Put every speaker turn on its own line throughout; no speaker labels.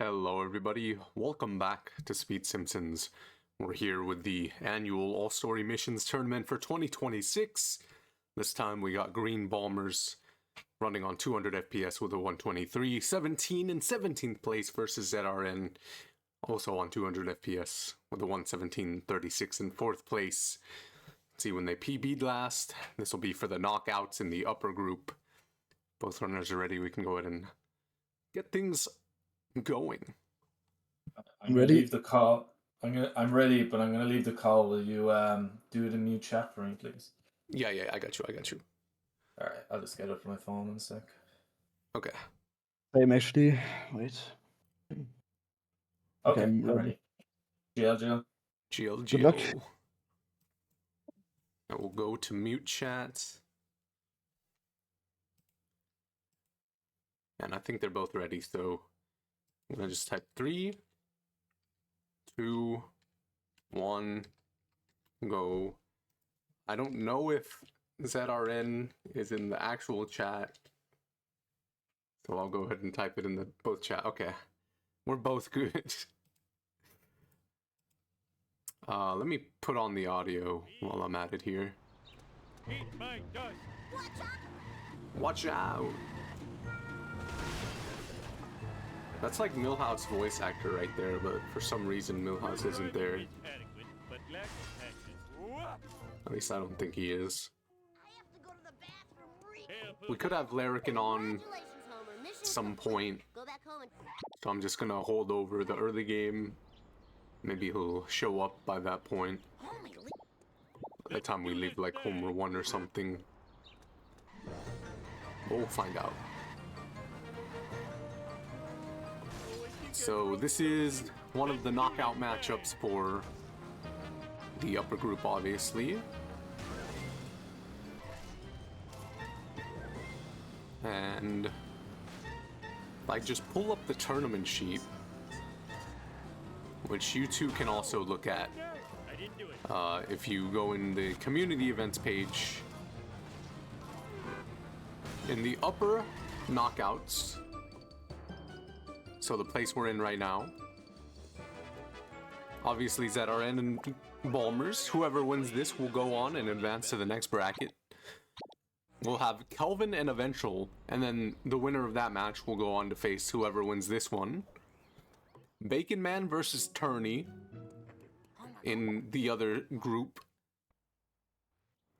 Hello everybody, welcome back to Speed Simpsons. We're here with the annual All-Story Missions Tournament for 2026. This time we got Greenbulmers running on 200 FPS with a 123, 17 and 17th place versus ZRN, also on 200 FPS with a 117, 36 in 4th place. Let's see when they PB'd last. This will be for the knockouts in the upper group. Both runners are ready, we can go ahead and get things going.
I'm ready. Leave the call. I'm ready, but I'm gonna leave the call. Will you do it in mute chat for me, please?
Yeah, I got you.
All right, I'll just get up my phone in a sec.
Okay.
I'm actually wait.
Okay, I'm ready. GL.
Good luck.
I will go to mute chat. And I think they're both ready, so I'm gonna just type 3, 2, 1, go. I don't know if ZRN is in the actual chat, so I'll go ahead and type it in the both chat. Okay, we're both good. Let me put on the audio while I'm at it here. Watch out! That's like Milhouse's voice actor right there, but for some reason Milhouse isn't there. At least I don't think he is. We could have Larrikin on some point, so I'm just gonna hold over the early game. Maybe he'll show up by that point. By the time we leave like Homer 1 or something. We'll find out. So this is one of the knockout matchups for the upper group, obviously. And if I just pull up the tournament sheet, which you two can also look at if you go in the community events page. In the upper knockouts, so the place we're in right now, obviously ZRN and Bulmers, whoever wins this will go on and advance to the next bracket. We'll have Kelvin and Eventual, and then the winner of that match will go on to face whoever wins this one. Bacon Man versus Turney in the other group.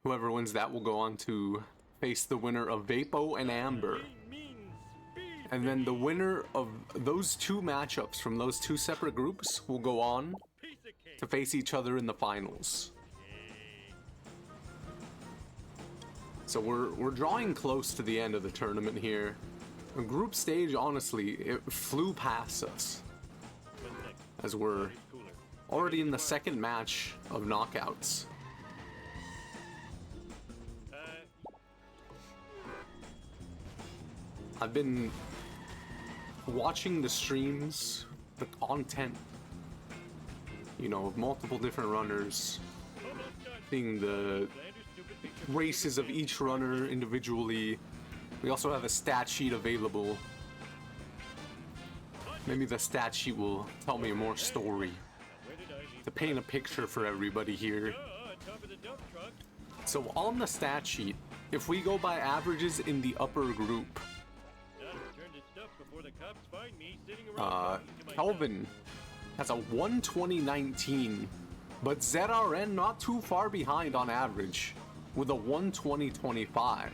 Whoever wins that will go on to face the winner of Vapo and Amber. And then the winner of those two matchups from those two separate groups will go on to face each other in the finals. So we're drawing close to the end of the tournament here. The group stage, honestly, it flew past us, as we're already in the second match of knockouts. I've been watching the streams, the content, you know, of multiple different runners, seeing the races of each runner individually. We also have a stat sheet available. Maybe the stat sheet will tell me more story to paint a picture for everybody here. So on the stat sheet, if we go by averages in the upper group, Kelvin has a 120.19, but ZRN not too far behind on average with a 120.25.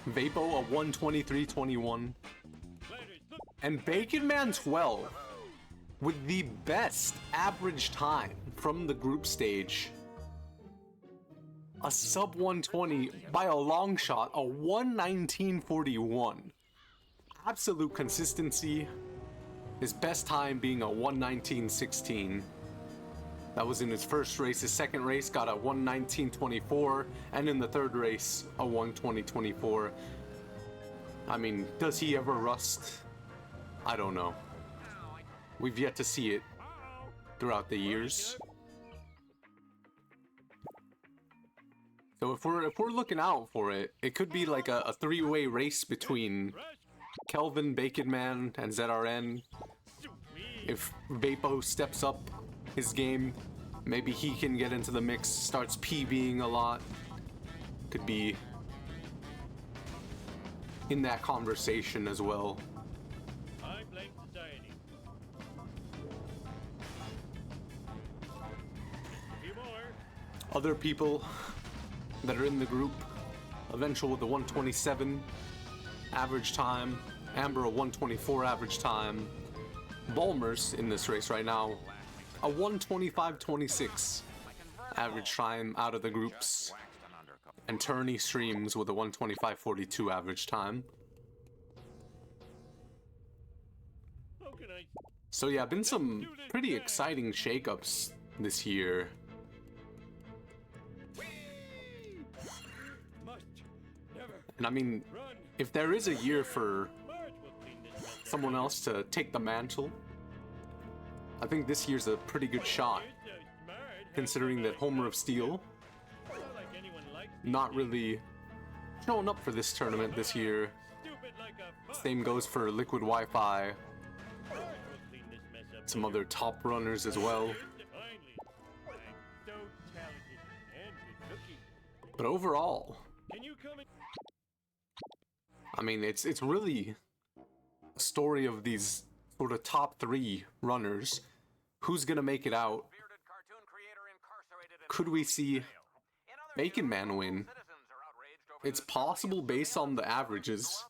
Vapo a 123.21, and Bacon Man 12 with the best average time from the group stage. A sub 120 by a long shot, a 119.41. Absolute consistency. His best time being a 119.16. That was in his first race. His second race got a 119.24, and in the third race, a 120.24. I mean, does he ever rust? I don't know. We've yet to see it throughout the years. So if we're looking out for it, it could be like a three-way race between Kelvin, Bacon Man, and ZRN. If Vapo steps up his game, maybe he can get into the mix, starts PBing a lot. Could be in that conversation as well.
I blame society. Few more.
Other people that are in the group, Eventual with a 127 average time, Amber a 124 average time, Bulmers in this race right now, a 125.26 average time out of the groups, and Turney Streams with a 125.42 average time.
How can I
So yeah, been some pretty exciting shakeups this year.
must never
And I mean,
run?
if there is a year for
Marge will clean this mess up.
someone else to take the mantle, I think this year's a pretty good shot,
You're so smart.
considering that Homer of Steel
Not like anyone likes
not really showing up for this tournament this year.
stupid like a fuck.
Same goes for Liquid Wi-Fi,
Marge will clean this mess up.
some other top runners as well.
Finally, I'm so talented and good looking.
But overall,
Can you come and
I mean, it's really a story of these sort of top three runners. Who's gonna make it out? Could we see Bacon Man win? It's possible based on the averages.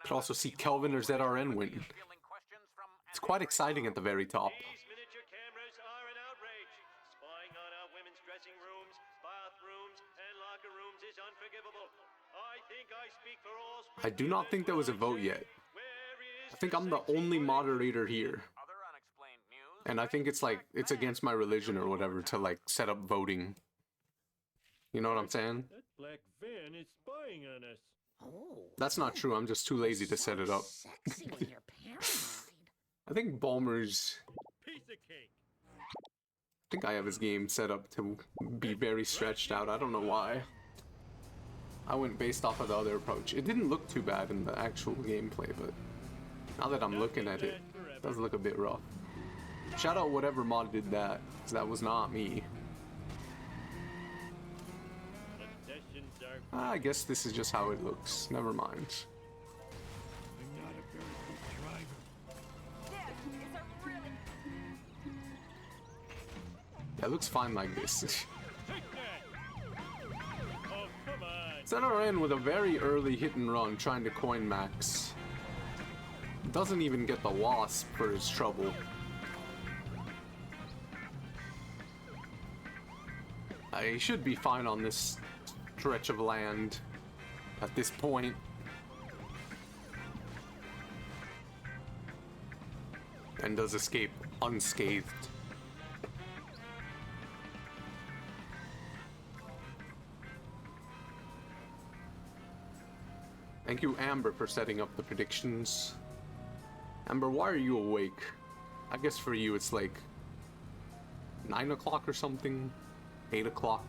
Could also see Kelvin or ZRN win. It's quite exciting at the very top.
These miniature cameras are an outrage. Spying on our women's dressing rooms, bathrooms, and locker rooms is unforgivable. I think I speak for all.
I do not think there was a vote yet. I think I'm the only moderator here. And I think it's like, it's against my religion or whatever to like set up voting. You know what I'm saying?
That black van is spying on us.
Oh,
That's not true, I'm just too lazy to set it up.
sexy when you're paranoid.
I think Bulmers,
Piece of cake.
I think I have his game set up to be very stretched out. I don't know why. I went based off of the other approach. It didn't look too bad in the actual gameplay, but now that I'm looking at it, it does look a bit rough. Shout out whatever mod did that, because that was not me.
Obsessions are.
I guess this is just how it looks. Never mind.
I'm not a very good driver.
Yeah, it looks fine like this.
Take that. Oh, come on.
ZRN with a very early hit and run trying to coin max. Doesn't even get the wasp for his trouble. He should be fine on this stretch of land at this point. And does escape unscathed. Thank you, Amber, for setting up the predictions. Amber, why are you awake? I guess for you it's like 9 o'clock or something? 8 o'clock?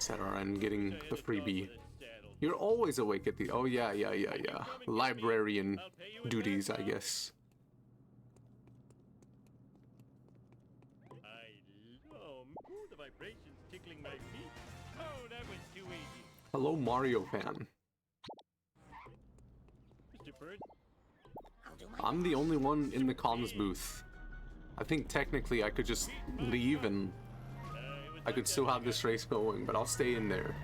ZRN getting the freebie. You're always awake at the... Oh yeah. Librarian duties, I guess.
Oh, the vibrations tickling my feet. Oh, that was too easy.
Hello, Mario fan.
Mr. Bird,
I'll do my
I'm the only one in the comms booth. I think technically I could just leave and
it was
I could still have this race going, but I'll stay in there.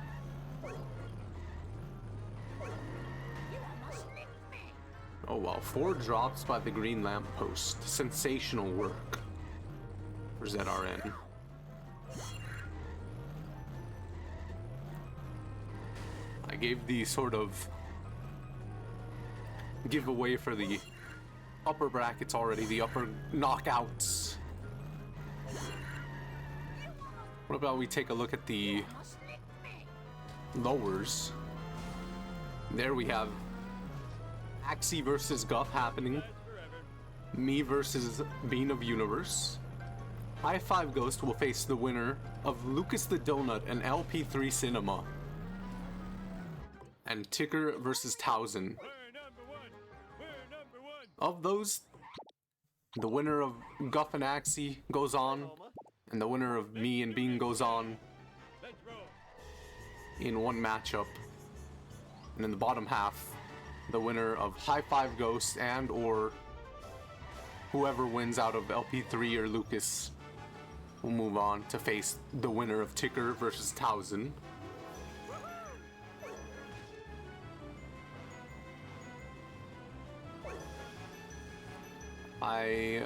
Oh wow, 4 drops by the green lamppost. Sensational work for ZRN. I gave the sort of giveaway for the upper brackets already, the upper knockouts. What about we take a look at the lowers? There we have Axie versus Guff happening. Me versus Bean of Universe. High Five Ghost will face the winner of Lucas the Donut and LP3 Cinema. And Ticker versus Towson. Of those, the winner of Guff and Axie goes on, and the winner of me and Bean goes on in one matchup. And in the bottom half, the winner of High Five Ghost and or whoever wins out of LP3 or Lucas will move on to face the winner of Ticker versus Towson. I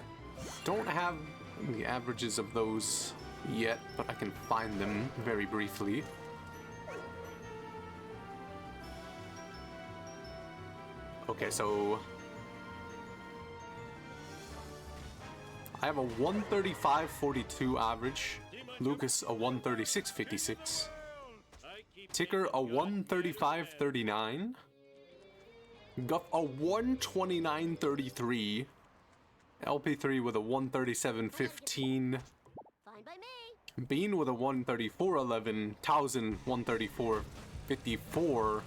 don't have the averages of those yet, but I can find them very briefly. Okay, so I have a 135.42 average, Lucas a 136.56, Ticker a 135.39, Guff a 129.33, LP3 with a 137.15,
Fine by me.
Bean with a 134.11, Towson 134.54,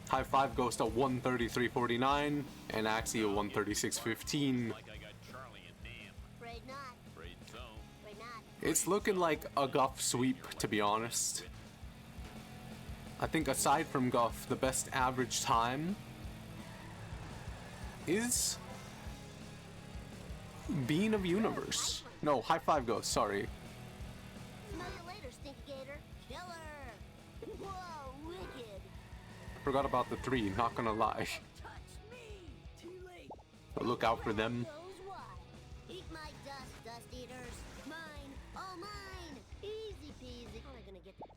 High Five Ghost a 133.49, and Axie a 136.15.
Afraid not. Afraid not.
It's looking like a Guff sweep, to be honest. I think aside from Guff, the best average time is Bean of Universe. No, High Five Ghost, sorry.
Smell you later, Stinky Gator. Killer. Whoa, wicked.
Forgot about the 3, not gonna lie.
Touch me. Too late.
But look out for them.
Knows why. Eat my dust, dust eaters. Mine. All mine. Easy peasy. How am I gonna get that?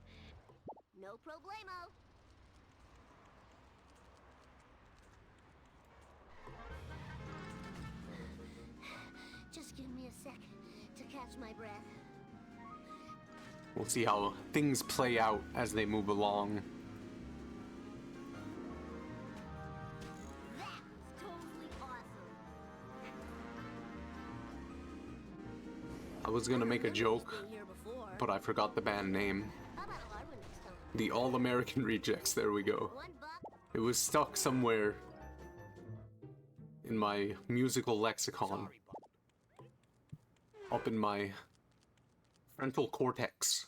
No problemo. Just give me a sec to catch my breath.
We'll see how things play out as they move along.
That was totally awesome.
I was gonna make a joke,
Been here before.
but I forgot the band name.
How about a hard one next time?
The All-American Rejects, there we go.
$1.
It was stuck somewhere in my musical lexicon. Up in my frontal cortex.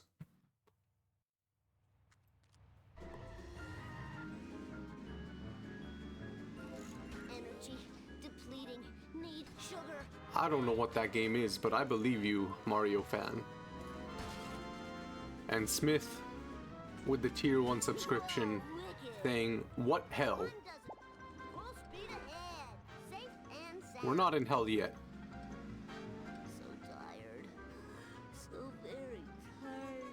Energy depleting. Need sugar.
I don't know what that game is, but I believe you, Mario fan. And Smith, with the tier 1 subscription,
Wicked.
saying, what hell?
One dozen. Full speed ahead. Safe and sound.
We're not in hell yet.
So tired. So very tired.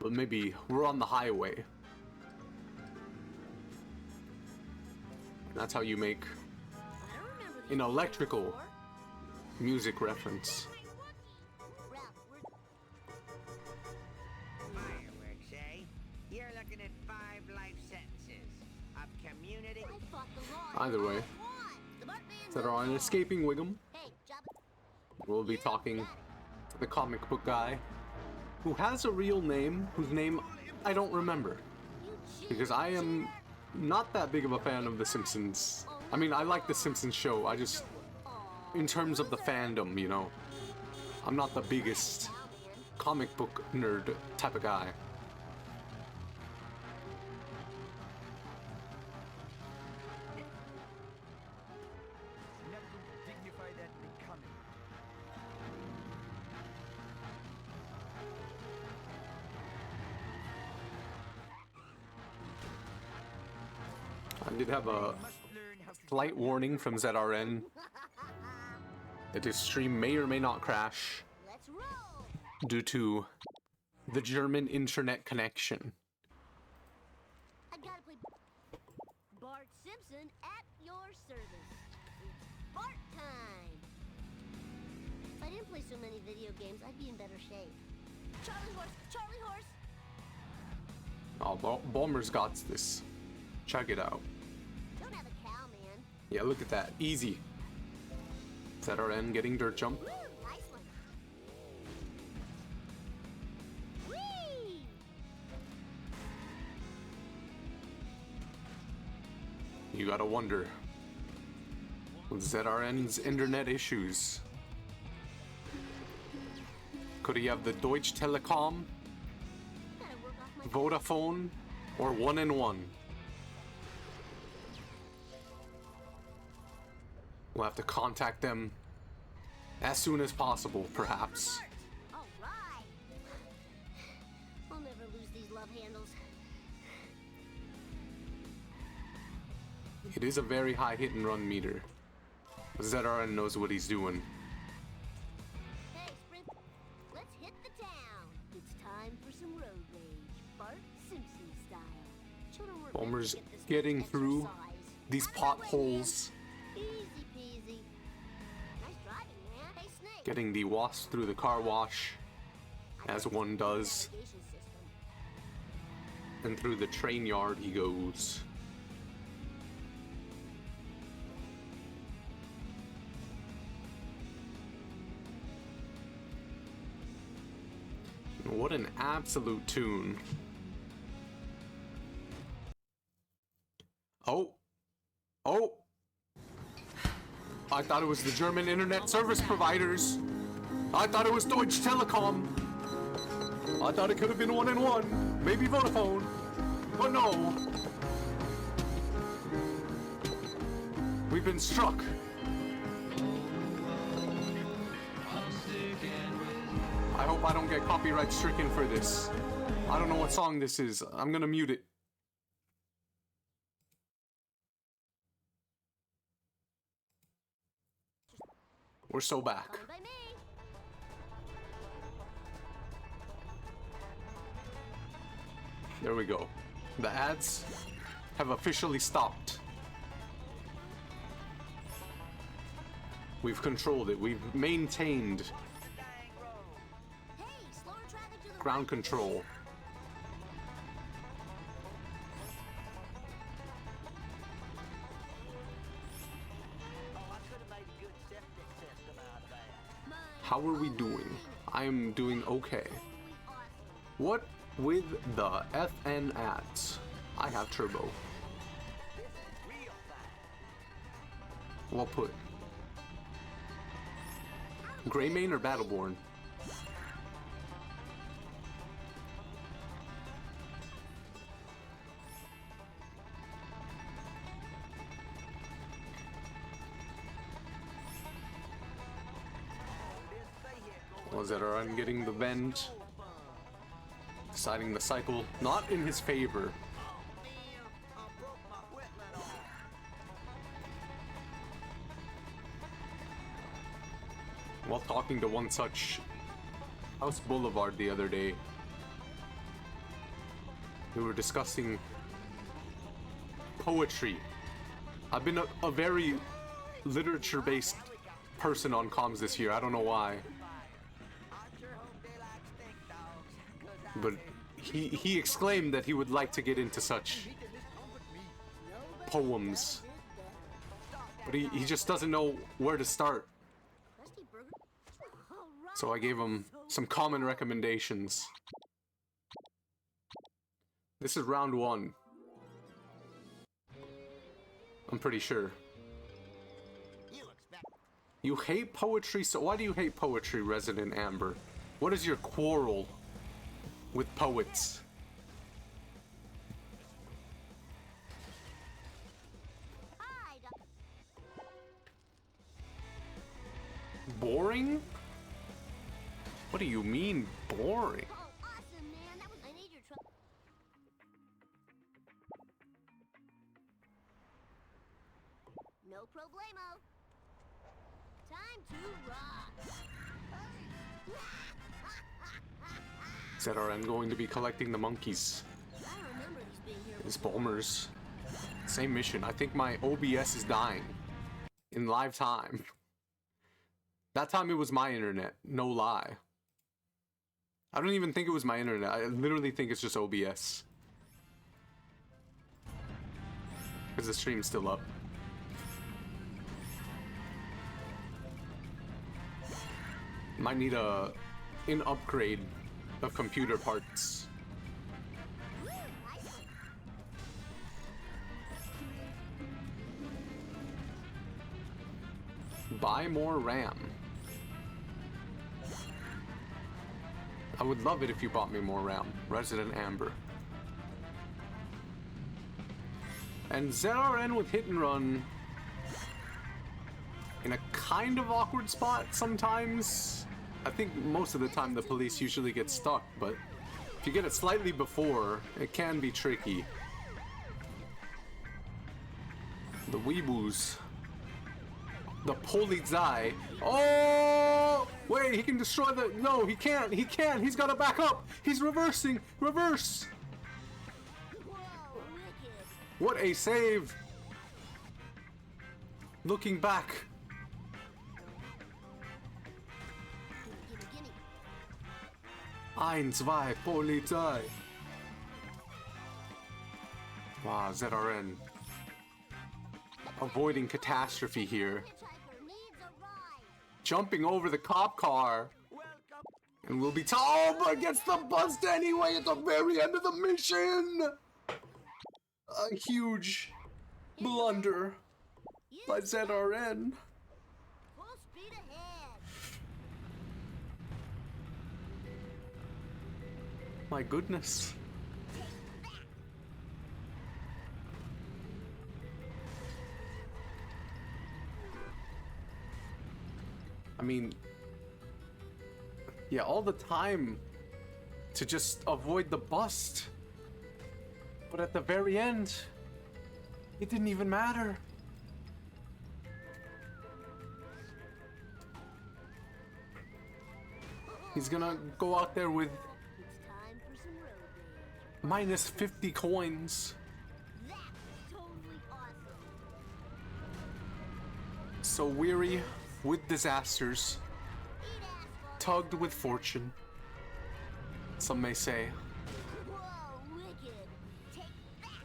But maybe we're on the highway. That's how you make
I don't remember this
an electrical
before.
music reference.
Ralph, we're
Fireworks, eh? You're looking at 5 life sentences of community.
I fought the law.
Either way,
I won. The Bartman
that are on
knows all.
Escaping Wiggum,
Hey, job.
we'll be talking to the comic book guy who has a real name, whose name I don't remember.
You
Because I am not that big of a fan of The Simpsons. I mean, I like The Simpsons show, I just, in terms of the fandom, you know, I'm not the biggest comic book nerd type of guy.
Nothing dignified and becoming.
I did have a
Must learn how to
slight warning from ZRN that his stream may or may not crash
Let's roll.
due to the German internet connection.
I gotta play Bart Simpson at your service. It's Bart time. If I didn't play so many video games, I'd be in better shape. Charlie horse, Charlie horse.
Oh, Bulmers got this. Check it out.
Don't have a cow, man.
Yeah, look at that. Easy. thzrn getting dirt jump.
Woo, nice one. Whee!
You gotta wonder. With ZRN's internet issues. Could he have the Deutsche Telekom,
Gotta work off my
Vodafone, or 1&1? We'll have to contact them as soon as possible, perhaps.
All right. I'll never lose these love handles.
It is a very high hit and run meter. ZRN knows what he's doing.
Hey, Sprint. Let's hit the town. It's time for some road rage. Bart Simpson style. Children weren't meant to
Bulmers
get this much
getting through
exercise.
these
Out of my way,
potholes,
man. Easy peasy. Nice driving, man. Hey, Snake.
getting the wasp through the car wash, as one does,
Navigation system.
and through the train yard he goes. What an absolute tune. Oh. Oh. I thought it was the German internet service providers. I thought it was Deutsche Telekom. I thought it could have been 1&1. Maybe Vodafone. But no. We've been struck. I hope I don't get copyright stricken for this. I don't know what song this is. I'm gonna mute it. We're so back.
Fine by me.
There we go. The ads have officially stopped. We've controlled it. We've maintained
Hey, slower traffic to the
ground control. How are we doing? I am doing okay. What with the FN ads? I have turbo. Well put. Greymane or Battleborn? Was it around getting the bend? Deciding the cycle not in his favor. While talking to one such House Boulevard the other day, we were discussing poetry. I've been a very literature-based person on comms this year. I don't know why. But he exclaimed that he would like to get into such poems. But he just doesn't know where to start.
Krusty Burger. All right.
So I gave him some common recommendations. This is round 1. I'm pretty sure. You hate poetry, so why do you hate poetry, Resident Amber? What is your quarrel with poets?
Hi,
Boring? What do you mean, boring?
Oh, awesome, man. That was. I need your truck. No problemo. Time to rock.
ZRN going to be collecting the monkeys.
I don't remember these being here.
It's Bulmers. Same mission. I think my OBS is dying in live time. That time it was my internet. No lie. I don't even think it was my internet. I literally think it's just OBS. Because the stream's still up. Might need an upgrade of computer parts. Buy more RAM. I would love it if you bought me more RAM. Resident Amber. And ZRN with hit and run in a kind of awkward spot sometimes. I think most of the time the police usually get stuck, but if you get it slightly before, it can be tricky. The weeboos. The polizei. Oh! Wait, he can destroy the... No, he can't. He can't. He's got to back up. He's reversing. Reverse. What a save. Looking back. Ein, zwei, Polizei. Wow, ZRN. Avoiding catastrophe here. Jumping over the cop car. And we'll be oh, but gets the bust anyway at the very end of the mission! A huge blunder by ZRN.
Full speed ahead.
My goodness. I mean, yeah, all the time to just avoid the bust. But at the very end, it didn't even matter. He's gonna go out there with
It's time for some road rage.
minus 50 coins.
That's totally awesome.
So weary with disasters,
Eat asphalt.
tugged with fortune, some may say.
Whoa, wicked. Take that.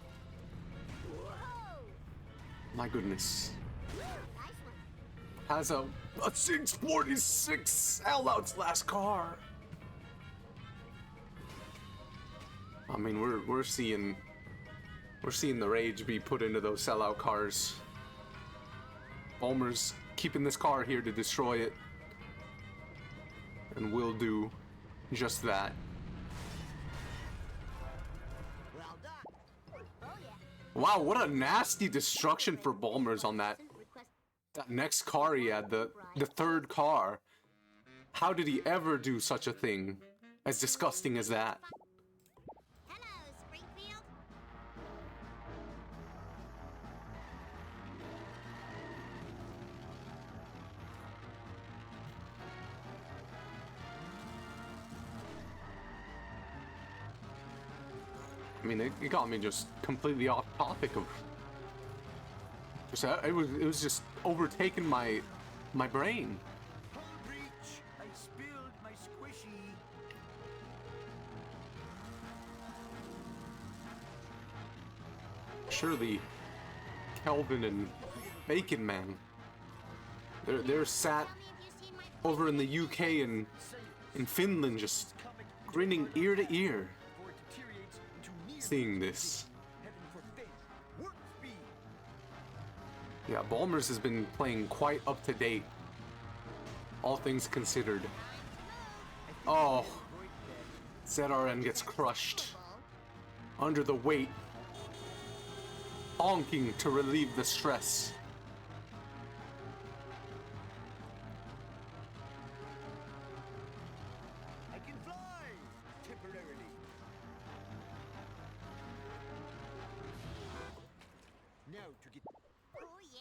Whoa.
My goodness.
Nice one.
Has a 646 Allout's last car. I mean, we're seeing the rage be put into those sellout cars. Bulmers keeping this car here to destroy it, and will do just that.
Well done.
Oh yeah.
Wow, what a nasty destruction for Bulmers on that next car he had, the third car. How did he ever do such a thing as disgusting as that?
Hello, Springfield.
I mean, it got me just completely off topic of. Just, it was just overtaking my brain.
Hold breach. I spilled my squishy.
Surely, Kelvin and Bacon Man. They're sat over in the UK and in Finland, just grinning ear to ear,
Before it deteriorates into near
seeing this.
heading for fame. Warp speed.
Yeah, Bulmers has been playing quite up to date, all things considered. Oh, ZRN gets crushed under the weight, honking to relieve the stress.
I can fly temporarily. Now to get
Oh yeah.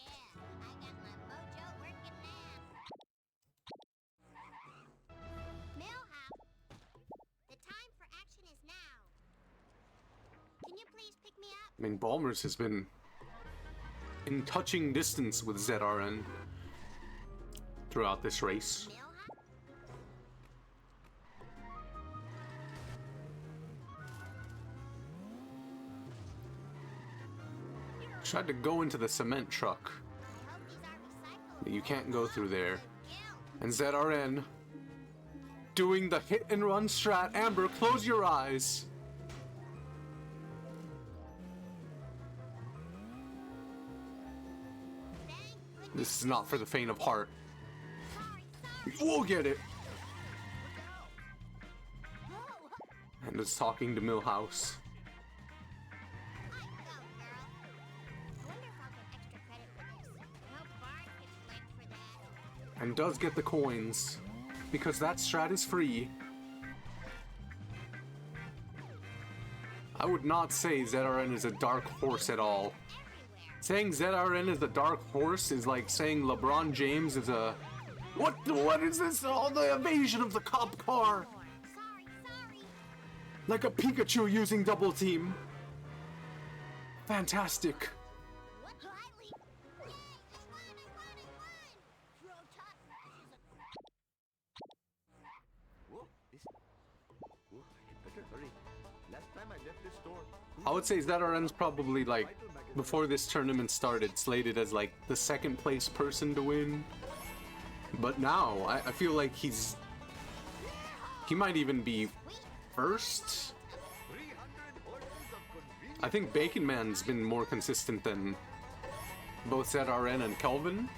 I got my mojo working now. Millhop. The time for action is now. Can you please pick me up?
I mean, Bulmers has been in touching distance with ZRN throughout this race.
Millhop?
Tried to go into the cement truck. You can't go through there. And ZRN doing the hit and run strat. Amber, close your eyes. This is not for the faint of heart. We'll get it. And it's talking to Millhouse. And does get the coins, because that strat is free. I would not say ZRN is a dark horse at all. Saying ZRN is a dark horse is like saying LeBron James is a... What is this? Oh, the evasion of the cop car! Like a Pikachu using double team. Fantastic. I would say ZRN's probably like, before this tournament started, slated as like the second place person to win. But now, I feel like he might even be first. I think Bacon Man's been more consistent than both ZRN and Kelvin.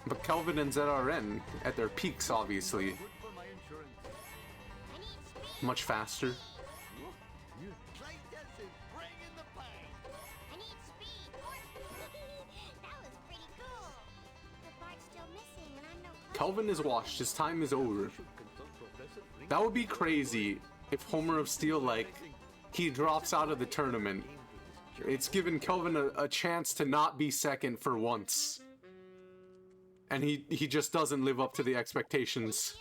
But Kelvin and ZRN, at their peaks, obviously, much faster. Kelvin is washed, his time is over. That would be crazy if Homer of Steel, like, he drops out of the tournament. It's given Kelvin a chance to not be second for once. And he just doesn't live up to the expectations.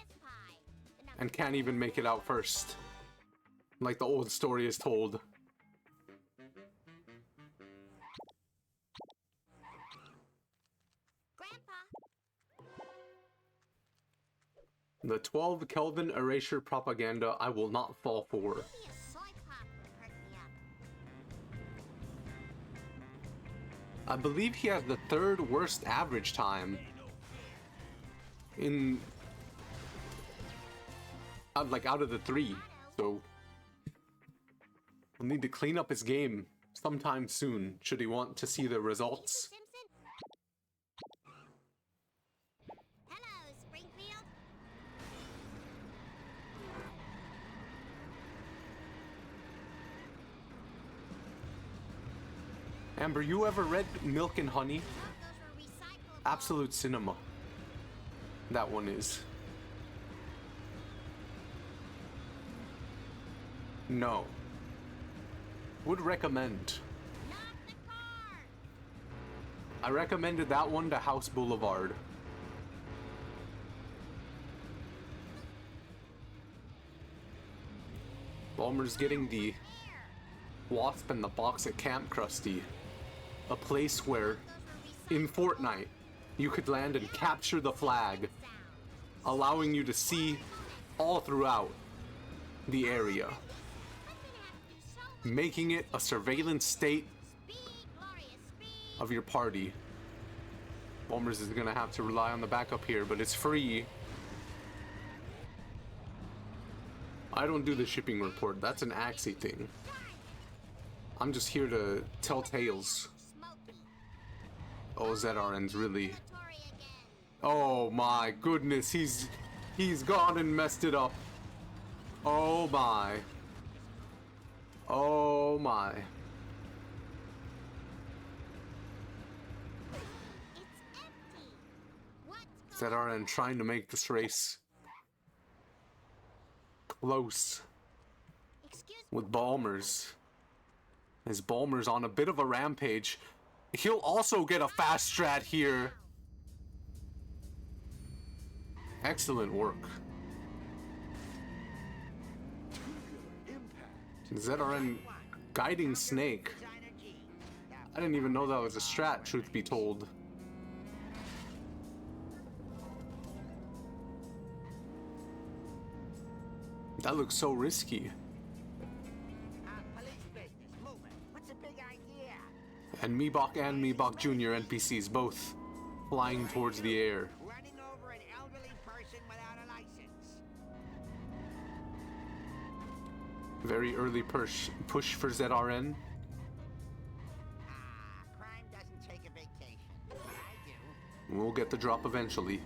And can't even make it out first. Like the old story is told. The 12 Kelvin erasure propaganda I will not fall for. I believe he has the third worst average time in like out of the three, so we'll need to clean up his game sometime soon should he want to see the results. Amber, you ever read Milk and Honey? Absolute cinema. That one is. No. Would recommend. I recommended that one to House Boulevard. Bulmer's getting the Wasp and the box at Camp Krusty. A place where, in Fortnite, you could land and capture the flag, allowing you to see all throughout the area, making it a surveillance state of your party. Bulmers is gonna have to rely on the backup here, but it's free. I don't do the shipping report, that's an Axie thing. I'm just here to tell tales. Oh, ZRN's really... Oh my goodness, he's gone and messed it up. Oh my. Oh my. ZRN trying to make this race close with Bulmers. As Bulmer's on a bit of a rampage. He'll also get a fast strat here. Excellent work. ZRN guiding Snake. I didn't even know that was a strat, truth be told. That looks so risky. And Meebok Jr. NPCs both flying towards the air.
Running over an elderly person without a license.
Very early push for ZRN.
Crime doesn't take a vacation, but I do.
We'll get the drop eventually.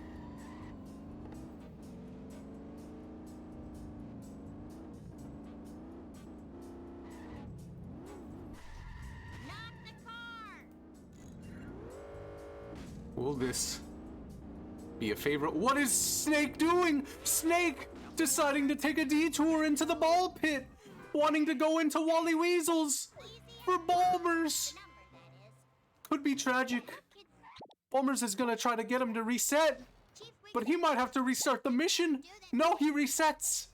Knock the car!
Will this be a favorite? What is Snake doing? Snake deciding to take a detour into the ball pit, wanting to go into Wally Weasels for Bulmers. Could be tragic. Bulmers is gonna try to get him to reset, but he might have to restart the mission. No, he resets.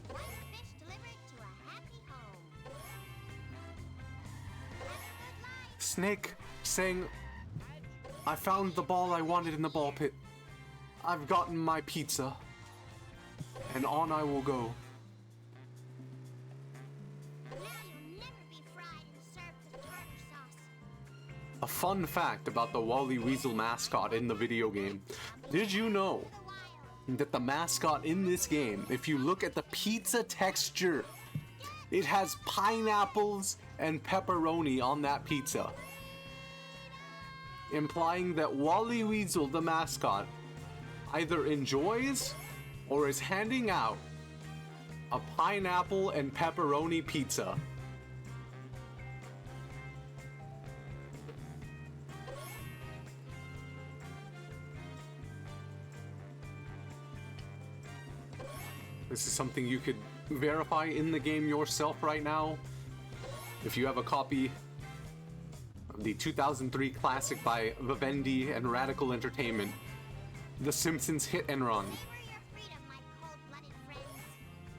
One fish delivered to a happy home. Have a good life.
Snake saying, I found the ball I wanted in the ball pit. I've gotten my pizza. And on I will go.
Now you'll never be fried and served with tartar sauce.
A fun fact about the Wally Weasel mascot in the video game. Did you know that the mascot in this game, if you look at the pizza texture, it has pineapples and pepperoni on that pizza? Implying that Wally Weasel, the mascot, either enjoys or is handing out a pineapple and pepperoni pizza. This is something you could verify in the game yourself right now. If you have a copy of the 2003 classic by Vivendi and Radical Entertainment, The Simpsons Hit and Run.
Savor your freedom, my cold-blooded friends. Now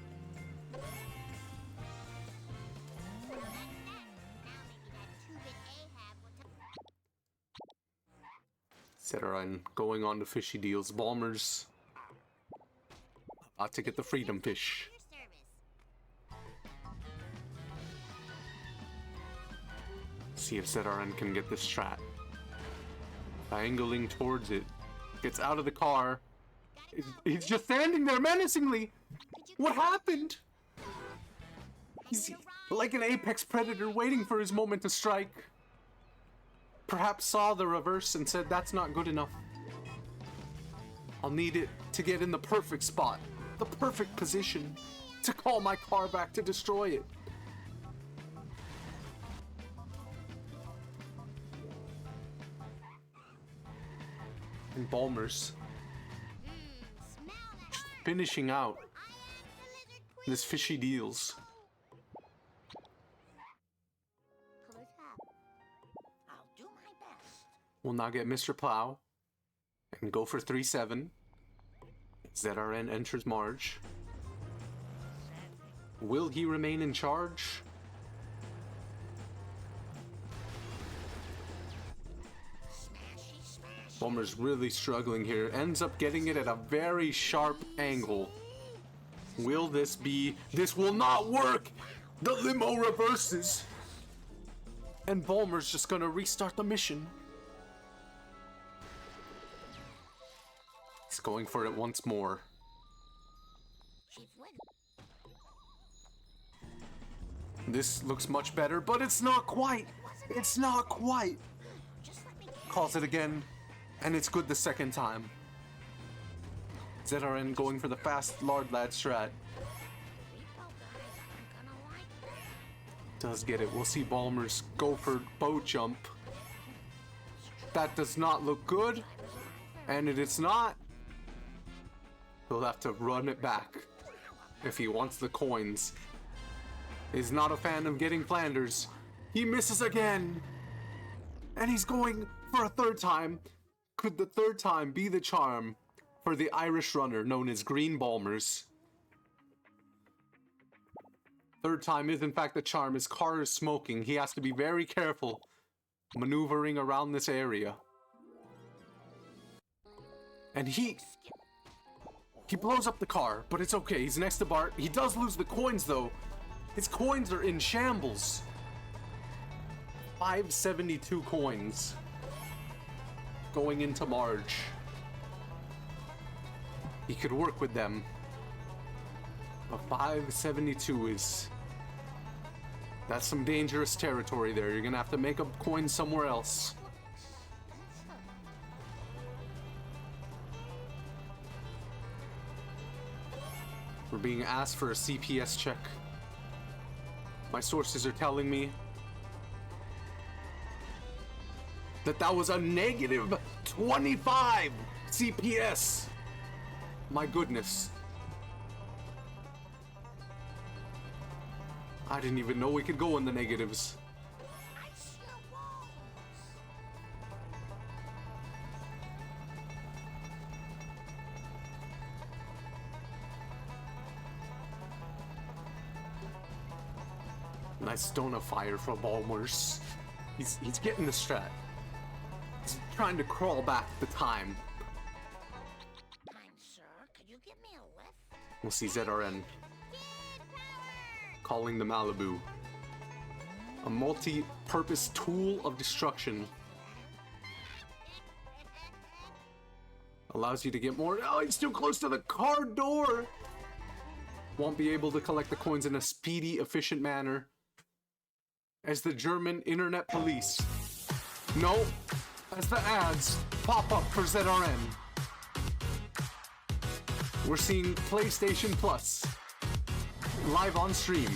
maybe that two-bit Ahab will
ZRN going on to fishy deals. Bulmers about to get the freedom fish.
your service.
See if ZRN can get this strat. Angling towards it. Gets out of the car. He's just standing there menacingly. What happened? He's like an apex predator waiting for his moment to strike. Perhaps saw the reverse and said, that's not good enough. I'll need it to get in the perfect spot, the perfect position, to call my car back to destroy it. And Bulmers
Smell that
finishing out
I am the lizard queen.
this fishy deals.
Close up.
I'll do my best.
Will now get Mr. Plow and go for 3-7. ZRN enters Marge. Will he remain in charge? Bulmer's really struggling here. Ends up getting it at a very sharp angle. Will this be... This will not work! The limo reverses! And Bulmer's just gonna restart the mission. He's going for it once more.
Chief Wiggle.
This looks much better, but it's not quite! It's not quite!
Just let me
Calls it again, and it's good the second time. ZRN going for the fast lard lad strat.
repo guys aren't gonna like that.
Does get it. We'll see Bulmers go for boat jump. That does not look good, and it's not. He'll have to run it back if he wants the coins. Is not a fan of getting Flanders. He misses again, and he's going for a third time. Could the third time be the charm for the Irish runner known as Greenbulmers? Third time is in fact the charm. His car is smoking. He has to be very careful maneuvering around this area. And he blows up the car, but it's okay. He's next to Bart. He does lose the coins though. His coins are in shambles. 572 coins going into March. He could work with them. But 572 is... That's some dangerous territory there. You're gonna have to make up coins somewhere else. We're being asked for a CPS check. My sources are telling me that was a negative 25 CPS. My goodness. I didn't even know we could go in the negatives. Nice donut fire for Greenbulmers. He's getting the strat. He's trying to crawl back the time.
Kind sir, could you give me a lift?
We'll see ZRN. Calling the Malibu. A multi-purpose tool of destruction. Allows you to get more. Oh, he's too close to the car door! Won't be able to collect the coins in a speedy, efficient manner. As the German internet police. No, as the ads pop up for ZRN. We're seeing PlayStation Plus live on stream.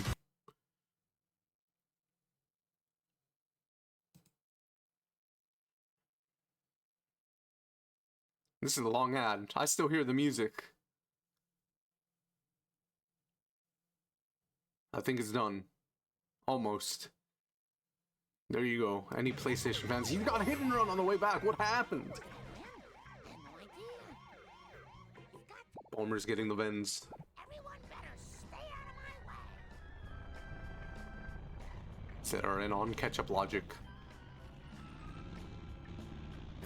This is a long ad. I still hear the music. I think it's done. Almost. There you go. Any PlayStation fans, you got a hit and run on the way back. What happened? Greenbulmers getting the Vens.
Everyone better stay out of my way.
ZRN on catch-up logic.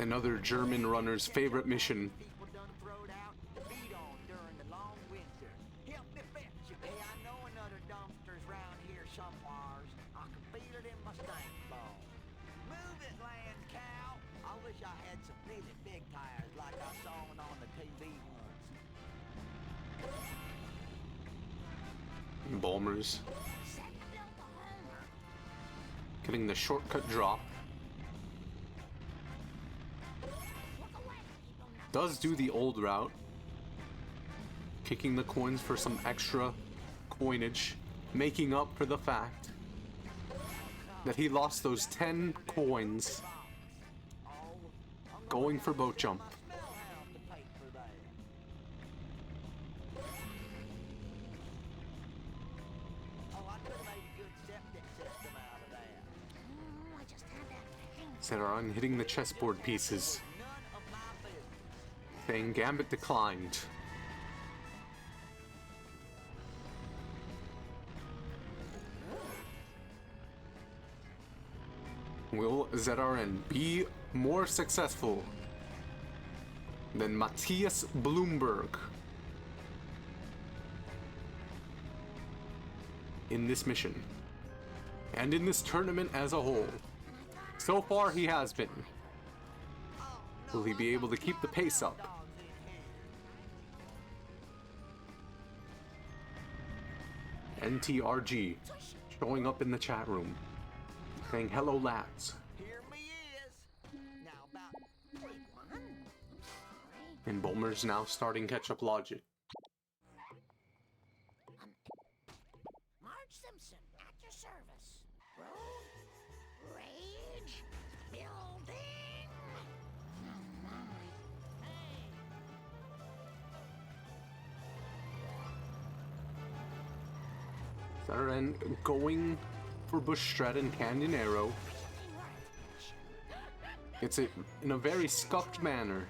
Another German runner's favorite mission.
People done throwed out, feed on during the long winter. Help me fetch you. Hey, I know another dumpster's round here somewheres. I can feel it in my stank bone. Move it, land cow. I wish I had some really big tires like I saw on the TV once.
Greenbulmers. Getting the shortcut drop. Does do the old route. Kicking the coins for some extra coinage. Making up for the fact that he lost those 10 coins going for boat jump. ZRN hitting the chessboard pieces. Saying Gambit declined. Will ZRN be more successful than Matthias Bloomberg in this mission and in this tournament as a whole? So far he has been. Will he be able to keep the pace up? NTRG showing up in the chat room saying hello lads.
Here me is. Now about
And Greenbulmers now starting catch-up logic.
Marge Simpson at your service. Road, rage, building.
ZRN going for Bush Strat and Canyon Arrow. It's in a very scuffed manner.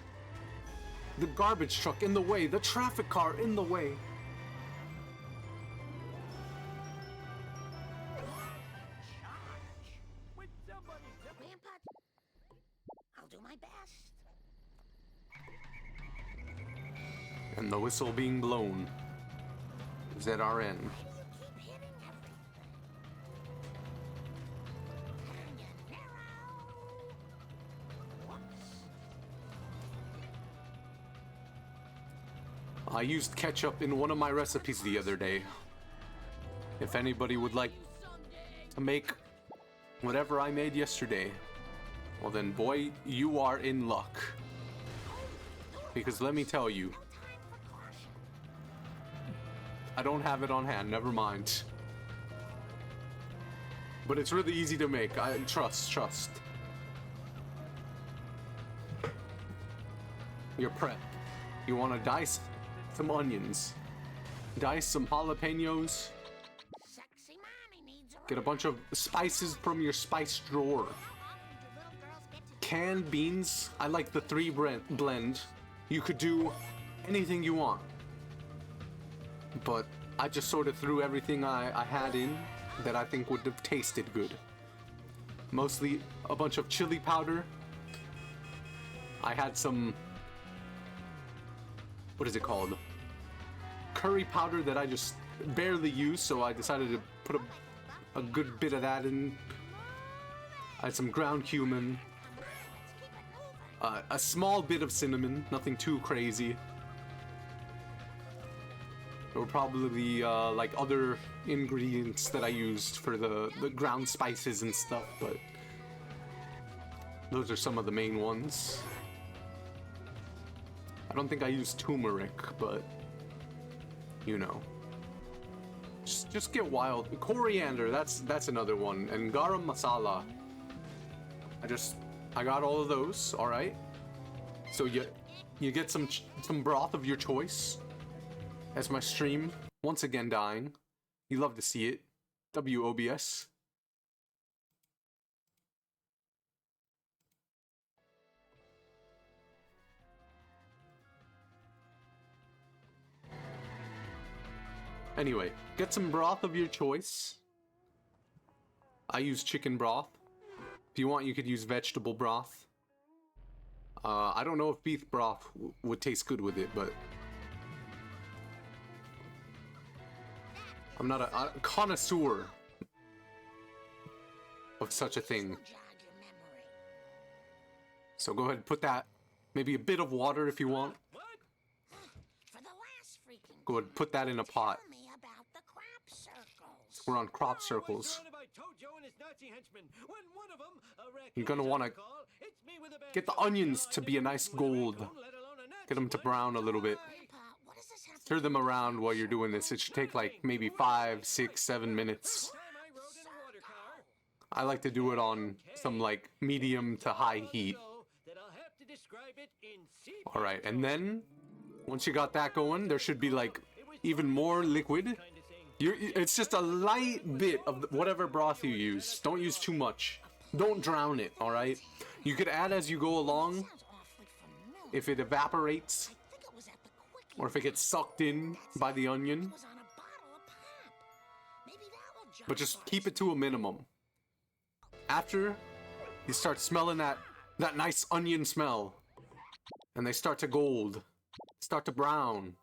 The garbage truck in the way, the traffic car in the way.
Grandpa, I'll do my best.
And the whistle being blown. ZRN.
Keep hitting everything.
I used ketchup in one of my recipes the other day. If anybody would like to make whatever I made yesterday, well then, boy, you are in luck. Because let me tell you, I don't have it on hand, never mind. But it's really easy to make, trust. Your prep. You want to dice some onions, dice some jalapenos, get a bunch of spices from your spice drawer. Canned beans, I like the 3 blend. You could do anything you want. But I just sort of threw everything I had in that I think would have tasted good. Mostly a bunch of chili powder. I had some, what is it called? Curry powder that I just barely use, so I decided to put a good bit of that in. I had some ground cumin. A small bit of cinnamon, nothing too crazy. There were probably like other ingredients that I used for the ground spices and stuff, but those are some of the main ones. I don't think I used turmeric, but you know. Just get wild. Coriander, that's another one, and garam masala. I got all of those, all right? So you get some broth of your choice. That's my stream once again dying. You love to see it. WOBS. Anyway, get some broth of your choice. I use chicken broth. If you want, you could use vegetable broth. I don't know if beef broth would taste good with it, but I'm not a connoisseur of such a thing. So go ahead and put that, maybe a bit of water if you want. Go ahead and put that in a pot. We're on crop circles. You're gonna want to get the onions to be a nice gold. Get them to brown a little bit. Stir them around while you're doing this. It should take like maybe 5, 6, 7 minutes. I like to do it on some like medium to high heat. Alright, and then once you got that going, there should be like even more liquid. It's just a light bit of whatever broth you use. Don't use too much. Don't drown it, alright? You could add as you go along. If it evaporates, or if it gets sucked in by the onion. But just keep it to a minimum. After you start smelling that nice onion smell, and they start to gold, start to brown,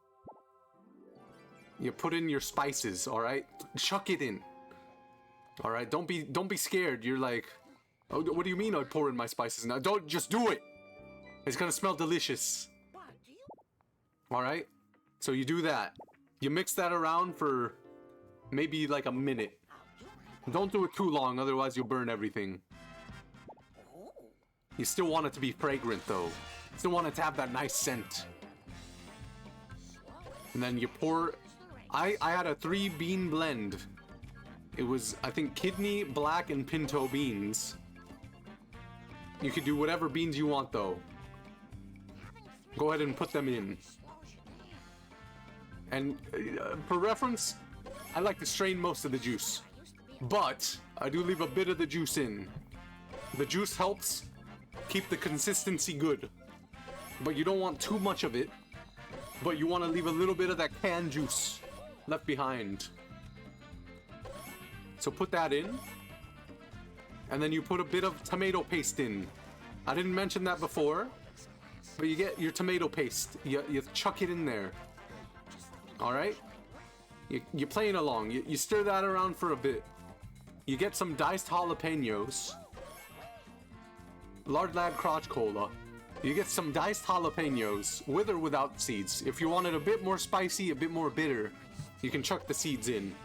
you put in your spices, all right? Chuck it in. All right, don't be scared. You're like, oh, what do you mean I pour in my spices now? Don't, just do it. It's gonna smell delicious. All right, so you do that. You mix that around for maybe like a minute. Don't do it too long, otherwise you'll burn everything. You still want it to be fragrant though. Still want it to have that nice scent. And then you pour. I had a 3-bean blend. It was, I think, kidney, black, and pinto beans. You could do whatever beans you want though. Go ahead and put them in. And for reference, I like to strain most of the juice. But I do leave a bit of the juice in. The juice helps keep the consistency good. But you don't want too much of it. But you want to leave a little bit of that canned juice left behind. So put that in. And then you put a bit of tomato paste in. I didn't mention that before. But you get your tomato paste. You chuck it in there. Alright? You're playing along. You stir that around for a bit. You get some diced jalapenos. Lard Lad Crotch Cola. You get some diced jalapenos, with or without seeds. If you want it a bit more spicy, a bit more bitter, you can chuck the seeds in.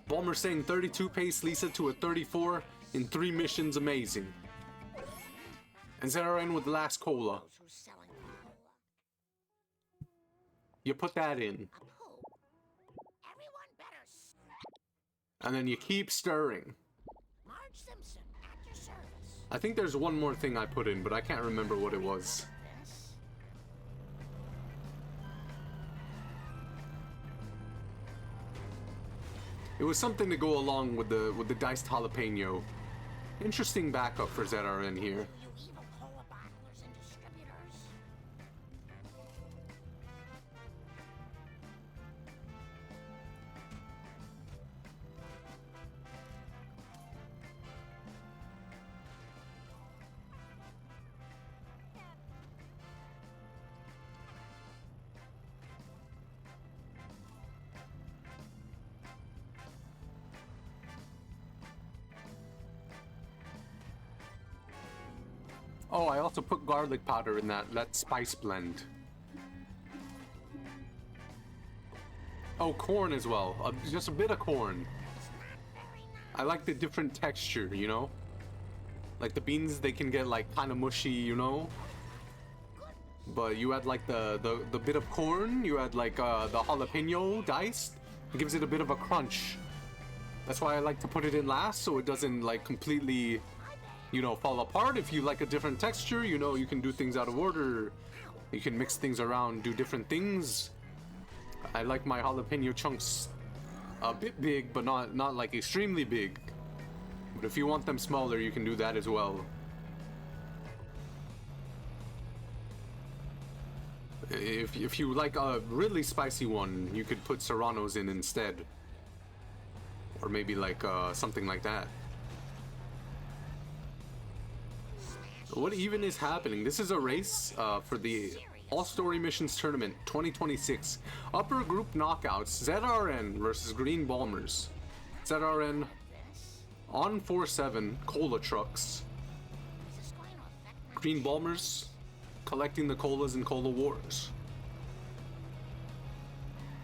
Bulmer saying 32 pace Lisa to a 34 in 3 missions, amazing. And ZRN with the last cola.
Who's selling cola?
You put that in.
A poo. Everyone better
And then you keep stirring.
Marge Simpson at your service.
I think there's one more thing I put in, but I can't remember what it was.
This.
It was something to go along with the diced jalapeno. Interesting backup for ZRN here.
You evil cola bottlers and distributors.
Oh, I also put garlic powder in that spice blend. Oh, corn as well. Just a bit of corn. I like the different texture, you know? Like the beans, they can get like kind of mushy, you know? But you add like the bit of corn, you add like the jalapeno diced, it gives it a bit of a crunch. That's why I like to put it in last, so it doesn't like completely, you know, fall apart. If you like a different texture, you know, you can do things out of order. You can mix things around, do different things. I like my jalapeno chunks a bit big, but not like extremely big. But if you want them smaller, you can do that as well. If you like a really spicy one, you could put serranos in instead. Or maybe like something like that. What even is happening? This is a race for the All-Story Missions Tournament 2026. Upper Group Knockouts, ZRN versus Greenbulmers. ZRN on 4-7 cola trucks. Greenbulmers collecting the colas in Cola Wars.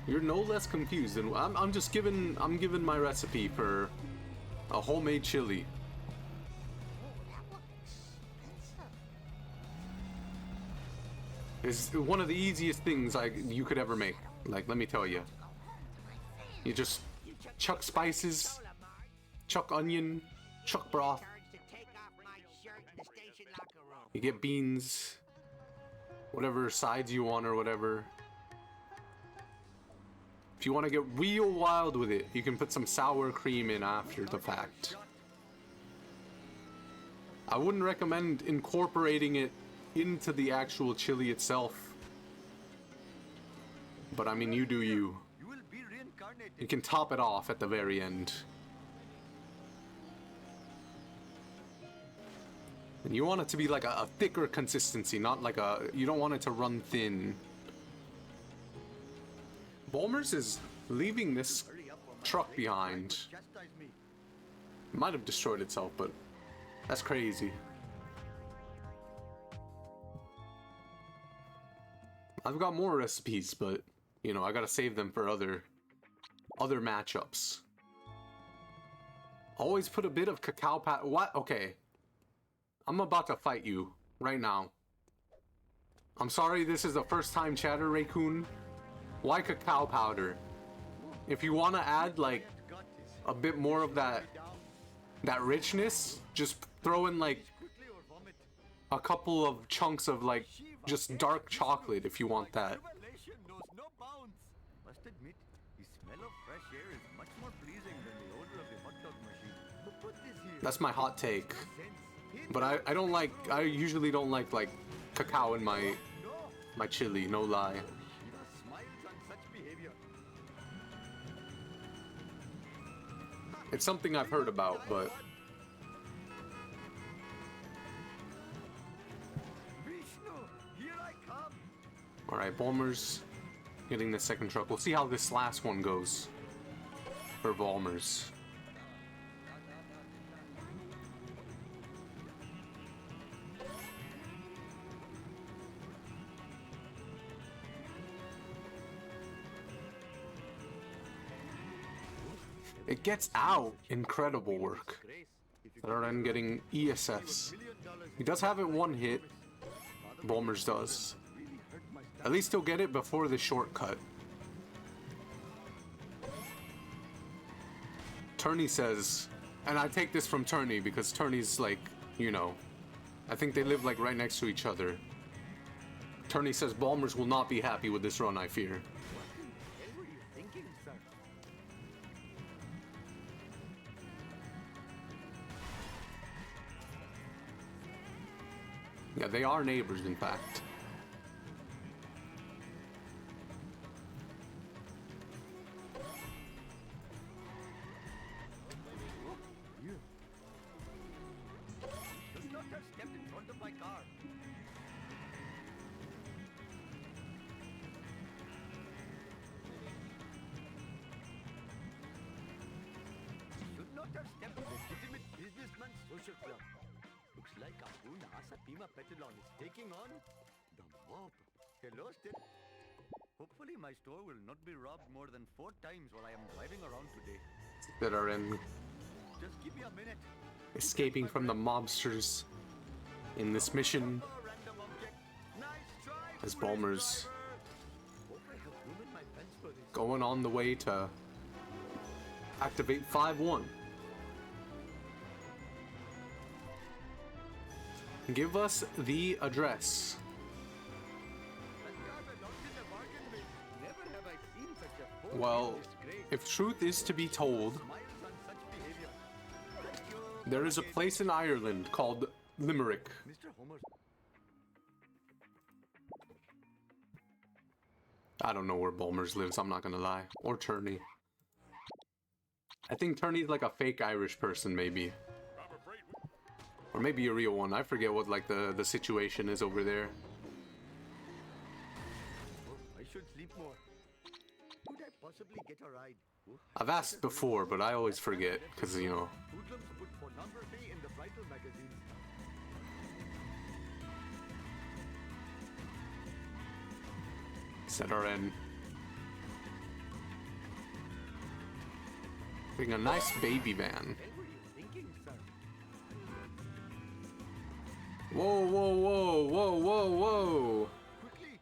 You're no less confused, and I'm giving my recipe for a homemade chili. It's one of the easiest things you could ever make. Like, let me tell you. You just chuck spices, chuck onion, chuck broth. You get beans, whatever sides you want or whatever. If you want to get real wild with it, you can put some sour cream in after the fact. I wouldn't recommend incorporating it into the actual chili itself. But I mean, you do you. You can top it off at the very end. And you want it to be like a thicker consistency, not like you don't want it to run thin. Bulmers is leaving this truck behind. It might have destroyed itself, but that's crazy. I've got more recipes, but you know, I gotta save them for other matchups. Always put a bit of cacao powder. What? Okay. I'm about to fight you right now. I'm sorry, this is the first time chatter, Raccoon. Why cacao powder? If you want to add like a bit more of that richness, just throw in like a couple of chunks of like just dark chocolate if you want that.
Must admit, the smell of fresh air is much more pleasing than the odor of the hot dog machine. But put this here.
That's my hot take. But I usually don't like cacao in my chili, no lie.
Smiles on such behavior.
It's something I've heard about, but
Vishnu, here I come.
alright, Bulmers getting the second truck. We'll see how this last one goes for Bulmers. It gets out. Incredible work. thezrn getting ESS. He does have it one hit. Bulmers does. At least he'll get it before the shortcut. Turney says, and I take this from Turney because Turney's like, you know, I think they live like right next to each other. Turney says Bulmers will not be happy with this run, I fear. Yeah, they are neighbors, in fact.
Should not have stepped in front of my car. Should not have stepped in legitimate businessman's social club. Looks like Abuna Asapima Petalon is taking on the mob. Hello, Step. Hopefully my store will not be robbed more than 4 times while I am driving around today.
thezrn
Just give me a minute.
escaping from the mobsters in this mission
Random object. Nice try,
as
police
Bulmers
driver. Hope I have room in my pants for this.
going on the way to activate 5-1. Give us the address.
Never have I seen such a full
Well,
disgrace.
if truth is to be told,
Smiles on such behavior. Thank you.
there is a place in Ireland called Limerick.
Mr. Homer.
I don't know where Bulmers lives, I'm not gonna lie. Or Turney. I think Turney's like a fake Irish person, maybe. Or maybe a real one. I forget what like the situation is over there.
Oh, I should sleep more. Could I possibly get a ride? Oh,
I've asked before, but I always forget, because, you know,
hoodlums put pornography in the bridal magazine.
thezrn. Being a nice baby van.
What were you thinking, sir?
Whoa, whoa, whoa, whoa, whoa, whoa.
Quickly,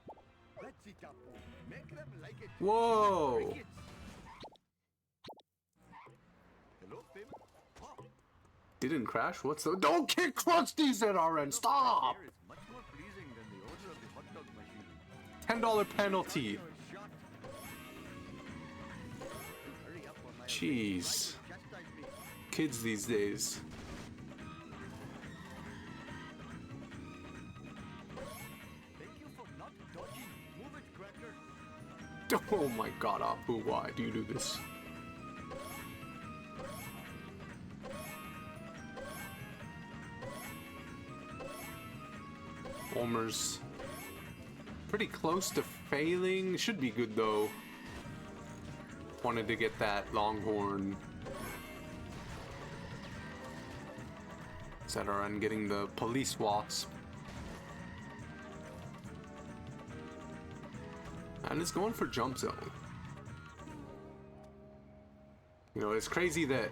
let's it up. Make them like it.
Whoa.
Crickets. Hello, Pim. Oh,
Didn't crash? What's the... Don't kick Krusty, thezrn! Stop!
air is much more pleasing than the odor of the hot dog machine.
$10 penalty.
You're shot. Hurry up or my
Jeez.
chastise me.
Kids these days.
Thank you for not dodging. Move it, Cracker.
Oh my god, Apu, why do you do this? Bulmers pretty close to failing. Should be good though. Wanted to get that Longhorn. thezrn getting the Police Wasp. And it's going for Jump Zone. You know, it's crazy that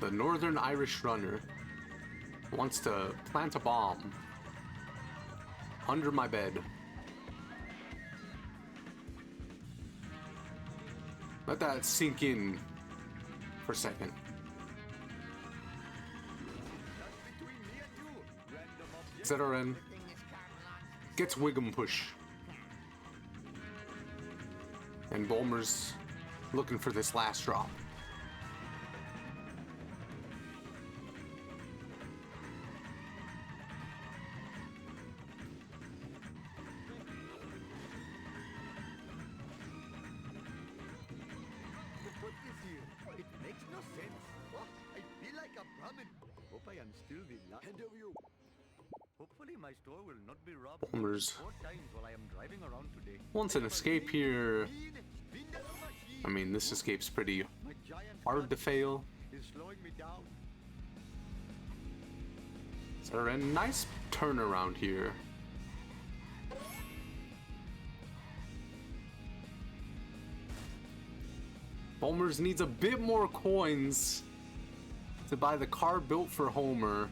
the Northern Irish runner wants to plant a bomb under my bed. Let that sink in for a second.
Between me and you, random object.
thezrn gets Wiggum push. And Bulmers looking for this last drop.
What is here? It makes no sense. Oh, I feel like a Brahmin. Hope I am still the land of you. Hopefully my store will not be robbed more than
Bulmers
4 times while I am driving around today.
wants an escape here.
Vindaloo machine.
I mean, this escape's pretty
My giant
hard to
gun
fail.
is slowing me down.
thezrn, nice turnaround here. Bulmers needs a bit more coins to buy the car built for Homer.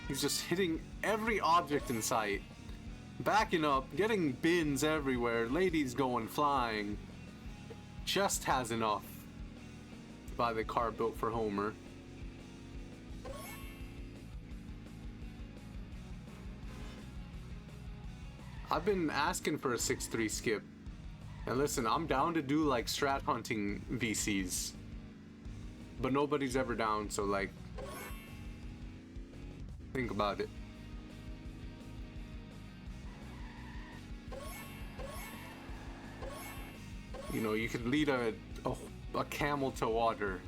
He's just hitting every object in sight. Backing up, getting bins everywhere, ladies going flying. Just has enough to buy the car built for Homer. I've been asking for a 6-3 skip. And listen, I'm down to do like strat hunting VCs. But nobody's ever down, so like, think about it. You know, you could lead a camel to water,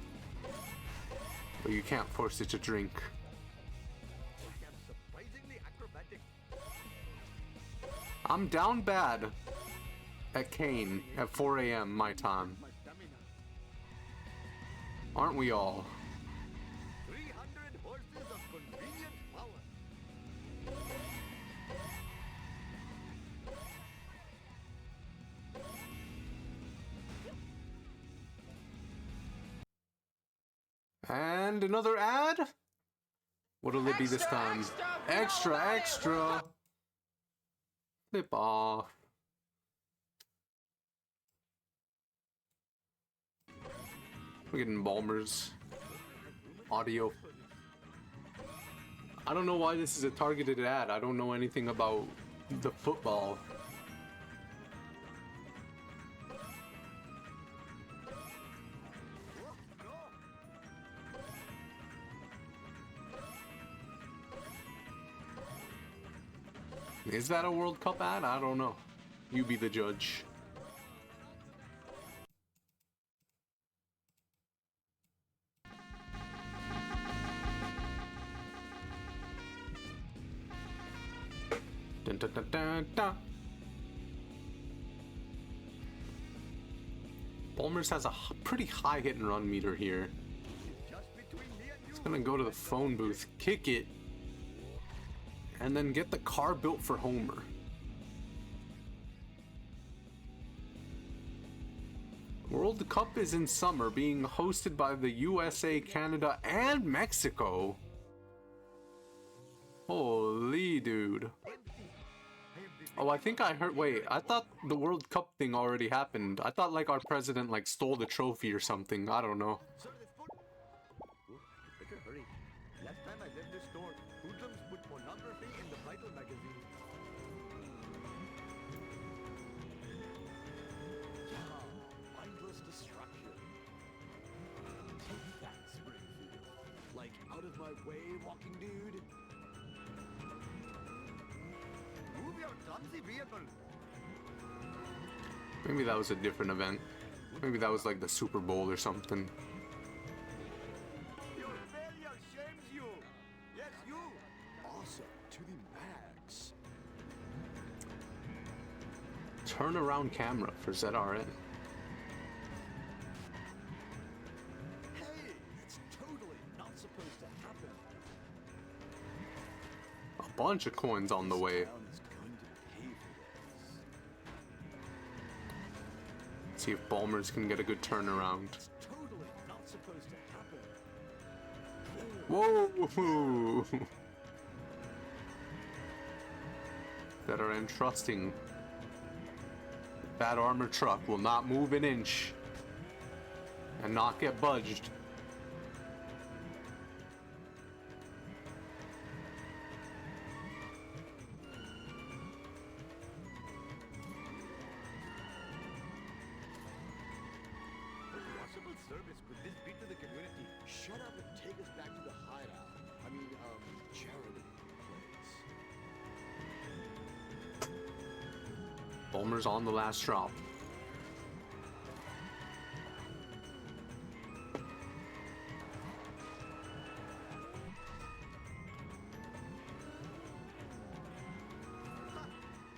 but you can't force it to drink.
I am surprisingly acrobatic.
I'm down bad at Kane at 4 a.m. my time.
My stamina.
Aren't we all?
300 horses of convenient power.
And another ad? What'll it be this time? Extra, extra! Flip off. We're getting Bulmers audio. I don't know why this is a targeted ad. I don't know anything about the football. Is that a World Cup ad? I don't know. You be the judge. Dun, dun, dun, dun, dun. Bulmers has a pretty high hit and run meter here.
Just between me and you.
He's gonna go to the phone booth, kick it, and then get the car built for Homer. World Cup is in summer, being hosted by the USA, Canada, and Mexico. Holy dude. Oh, I think I heard. Wait, I thought the World Cup thing already happened. I thought like our president like stole the trophy or something. I don't know.
Sir, this foot. Oh, you better hurry. Last time I left this store, hoodlums put pornography in the Vital magazine. Yeah, mindless destruction. Take that, Springfield. Like, out of my way, walking dude. Move your clumsy vehicle.
Maybe that was a different event. Maybe that was like the Super Bowl or something.
Your failure shames you. Yes, you. Awesome to the max.
Turnaround camera for ZRN.
Hey, it's totally not supposed to happen.
A bunch of coins on the way.
Town is going to pay for this.
See if Bulmers can get a good turnaround.
It's totally not supposed to happen.
Whoa! ZRN trusting. That armored truck will not move an inch and not get budged.
What possible service could this be to the community? Shut up and take us back to the hideout. I mean, charity place.
Bulmers on the last drop.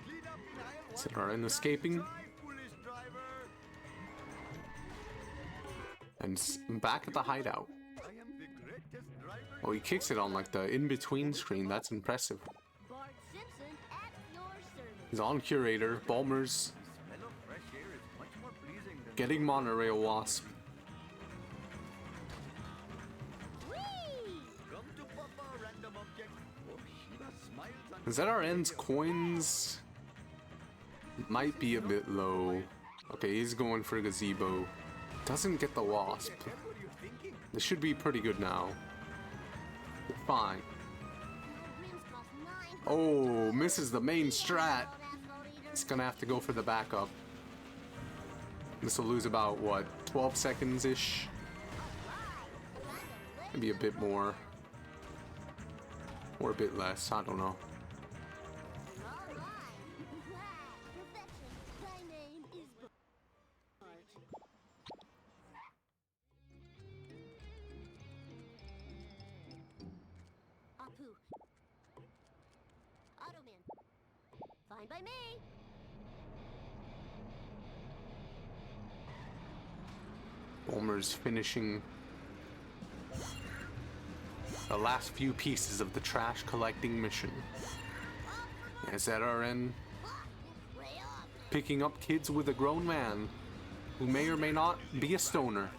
Clean up in aisle one.
ZRN escaping.
Drive, foolish driver.
And back at the hideout.
I am the greatest driver.
Oh, he kicks it on like the in-between screen. That's impressive.
Bart Simpson at your service.
He's on Curator. Bulmers
Smell of fresh air is much more pleasing than
getting Monorail Wasp. ZRN's coins might be a bit low. Okay, he's going for Gazebo. Doesn't get the Wasp. This should be pretty good now. Fine. Oh, misses the main strat. It's gonna have to go for the backup. This will lose about, what, 12 seconds-ish? Maybe a bit more. Or a bit less, I don't know.
Fine by me.
Bulmers finishing the last few pieces of the trash collecting mission. ZRN picking up kids with a grown man who may or may not be a stoner.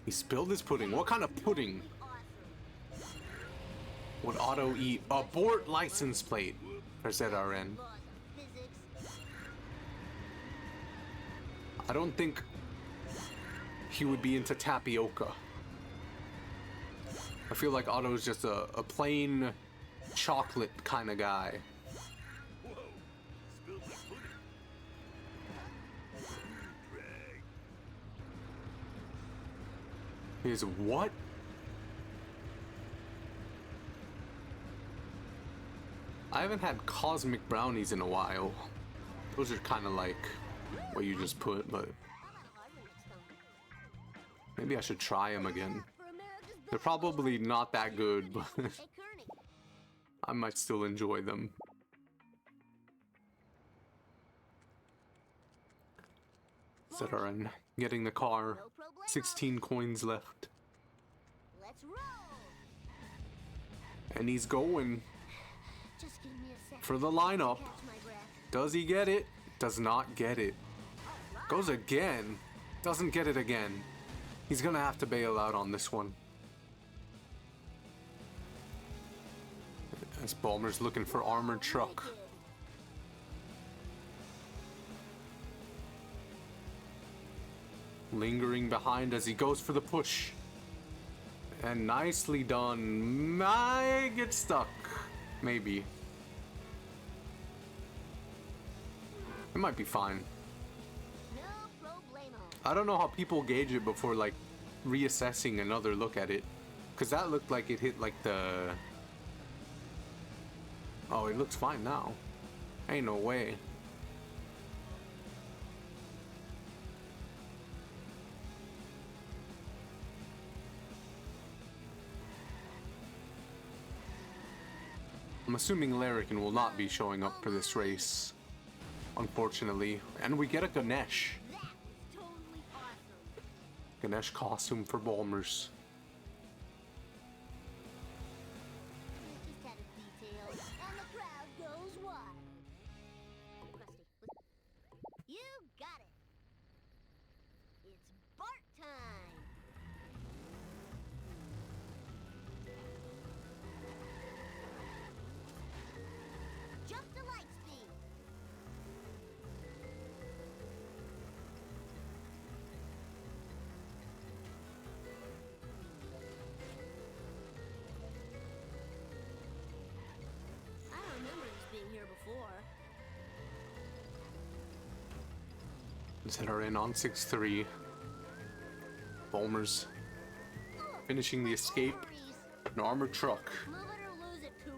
He spilled his pudding. What kind of pudding would Otto eat? Abort license plate for ZRN. I don't think he would be into tapioca. I feel like Otto's just a plain chocolate kind of guy. Is what? I haven't had cosmic brownies in a while. Those are kind of like what you just put, but maybe I should try them again. They're probably not that good, but I might still enjoy them. ZRN getting the car. 16 coins left.
Let's roll.
And he's going
Just give me a second.
for the lineup.
Catch my breath.
Does he get it? Does not get it. Goes again. Doesn't get it again. He's gonna have to bail out on this one. As Bulmer's looking for armored truck. Lingering behind as he goes for the push. And nicely done. Might get stuck. Maybe. It might be fine.
No problemo.
I don't know how people gauge it before, like, reassessing another look at it. Because that looked like it hit, like, the... Oh, it looks fine now. Ain't no way. I'm assuming Larrikin will not be showing up for this race, unfortunately. And we get a Ganesh.
That was totally awesome.
Ganesh costume for Bulmers.
Just had a detail, and the crowd goes wild. Rusty, you got it. It's Bart time. Jump to light speed. I don't remember this being here before.
ZRN on 6-3. Bulmers finishing the escape. An armored truck
Move it or lose it, Tool.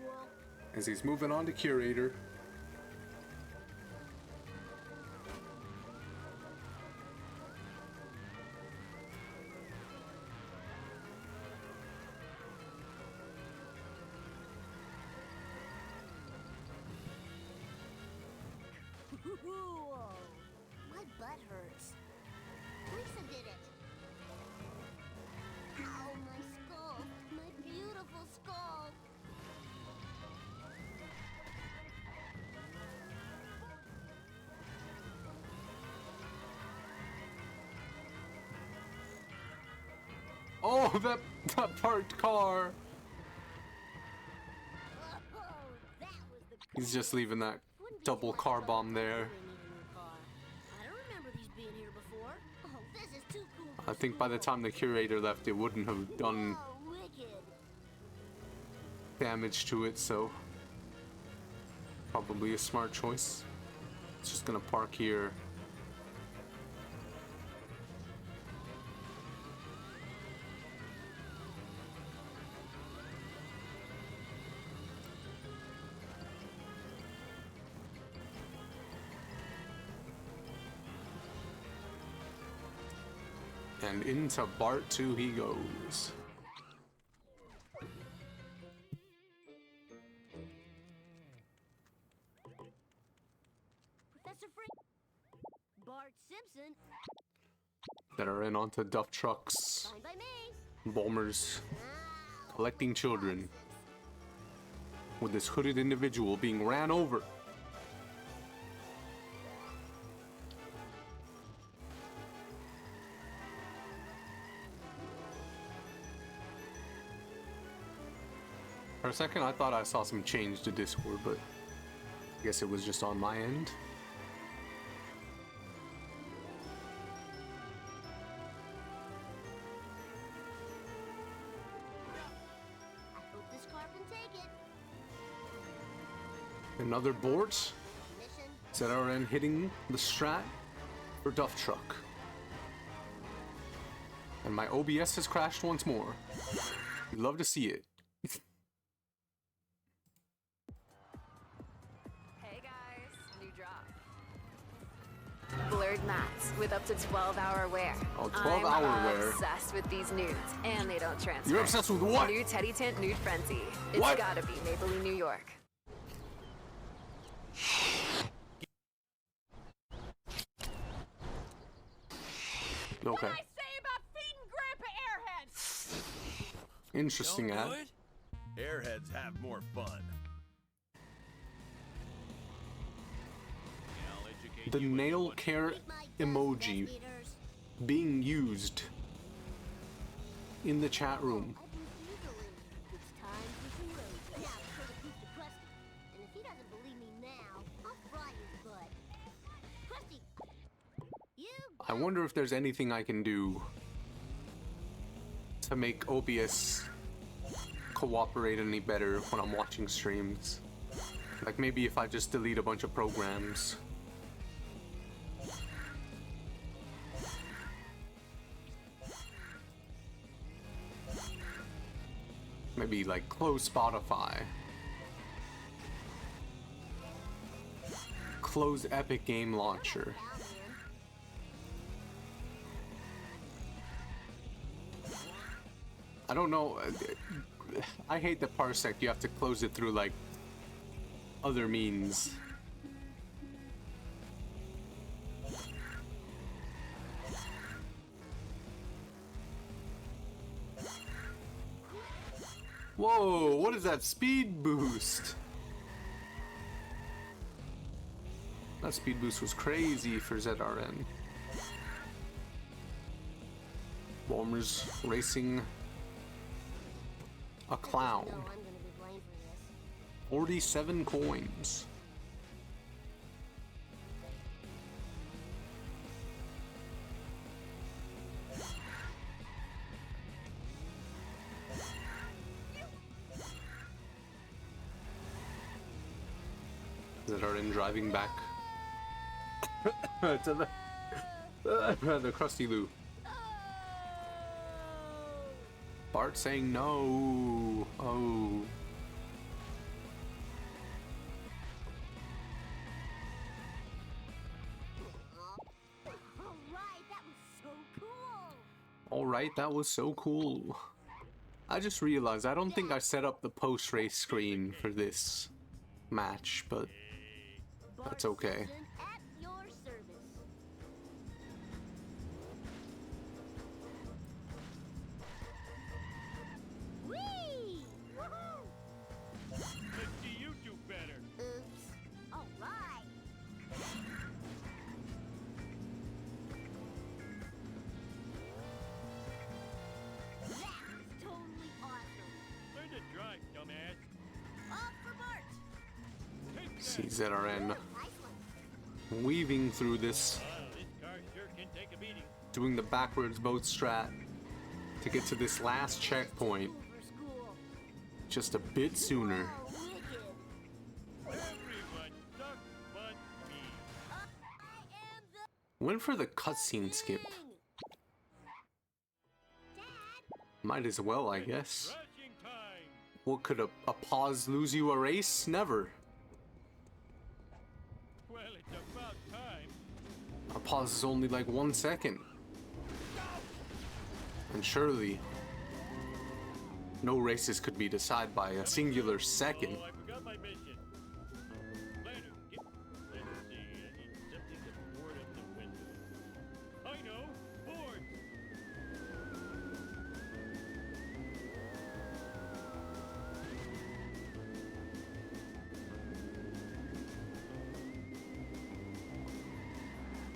as he's moving on to Curator.
My butt hurts. Lisa did it. Ow, my skull. My beautiful skull.
that parked car.
Oh, that was the
He's just leaving that
Wouldn't be
double
too much
car
of a
bomb there.
we need a new car. I don't remember these being here before. Oh, this is too cool for
I think by the
school.
time the curator left, it wouldn't have done
Whoa, wicked.
damage to it, so probably a smart choice. It's just gonna park here. And into Bart 2 he goes.
Professor Frank. Bart Simpson.
That are in onto Duff trucks.
Fine by me.
Bulmers
Ah,
collecting children. With this hooded individual being ran over. For a second, I thought I saw some change to Discord, but I guess it was just on my end.
I hope this car can take it.
Another Bort.
Mission.
thezrn hitting the strat for Duff Truck. And my OBS has crashed once more. You'd love to see it.
Hey guys, new drop. Blurred mats with up to 12-hour wear.
Oh, 12-hour
I'm
wear.
obsessed with these nudes, and they don't transfer.
You're obsessed with what?
New Teddy Tint Nude Frenzy. It's
What?
gotta be Mapley, New York.
Okay.
Say about feeding Grandpa Airhead.
Interesting ad.
Airheads have more fun.
The nail care
Eat my dust,
emoji
dust eaters.
being used in the chat room.
I think easily. It's time for some road. Now show the proof to Krusty. And if he doesn't believe me now, I'll fry his butt. Krusty! You
I wonder if there's anything I can do to make OBS cooperate any better when I'm watching streams. Like maybe if I just delete a bunch of programs. Maybe like close Spotify. Close Epic Game Launcher. I don't know. I hate the parsec. You have to close it through like other means. Whoa, what is that speed boost? That speed boost was crazy for thezrn. Bulmers racing a clown.
know I'm gonna be blamed for this.
47 coins. thezrn driving back to the Krusty Loo. Bart saying no. Oh. Alright, that was so cool. I just realized I don't think I set up the post-race screen for this match, but that's okay.
At your service. Whee! Woohoo!
Let's see you do better.
Oops. All right. That
See ZRN weaving through this, doing the backwards boat strat to get to this last checkpoint just a bit sooner. Went for the cutscene skip. Might as well, I guess. What could a pause lose you a race? Never.
Well, it's about time.
A pause is only like 1 second. And surely, no races could be decided by a singular second.
Oh, I forgot my mission. Later. Let's see. I need something to board up the window. I know. Boards.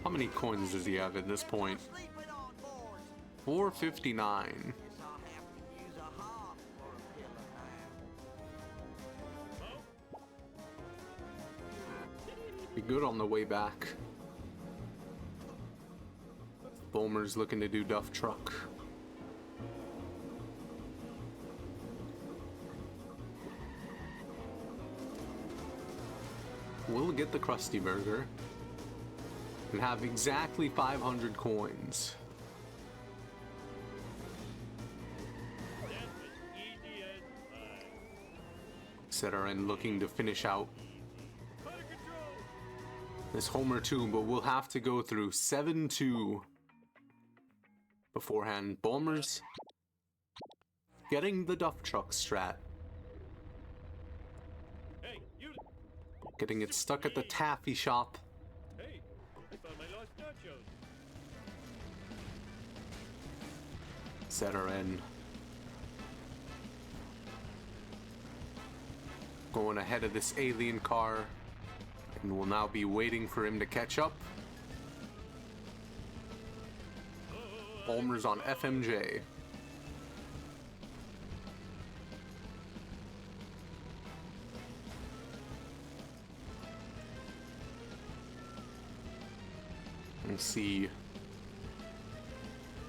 How many coins does he have at this point? 459. Be good on the way back. Bulmer's looking to do Duff Truck. We'll get the Krusty Burger and have exactly 500 coins. ZRN looking to finish out this Homer 2, but we'll have to go through 7-2 beforehand. Bulmers getting the Duff Truck strat. Getting it stuck at the taffy shop.
Hey, I found my lost nachos.
ZRN going ahead of this alien car, and will now be waiting for him to catch up. Bulmer's on FMJ. Let's see.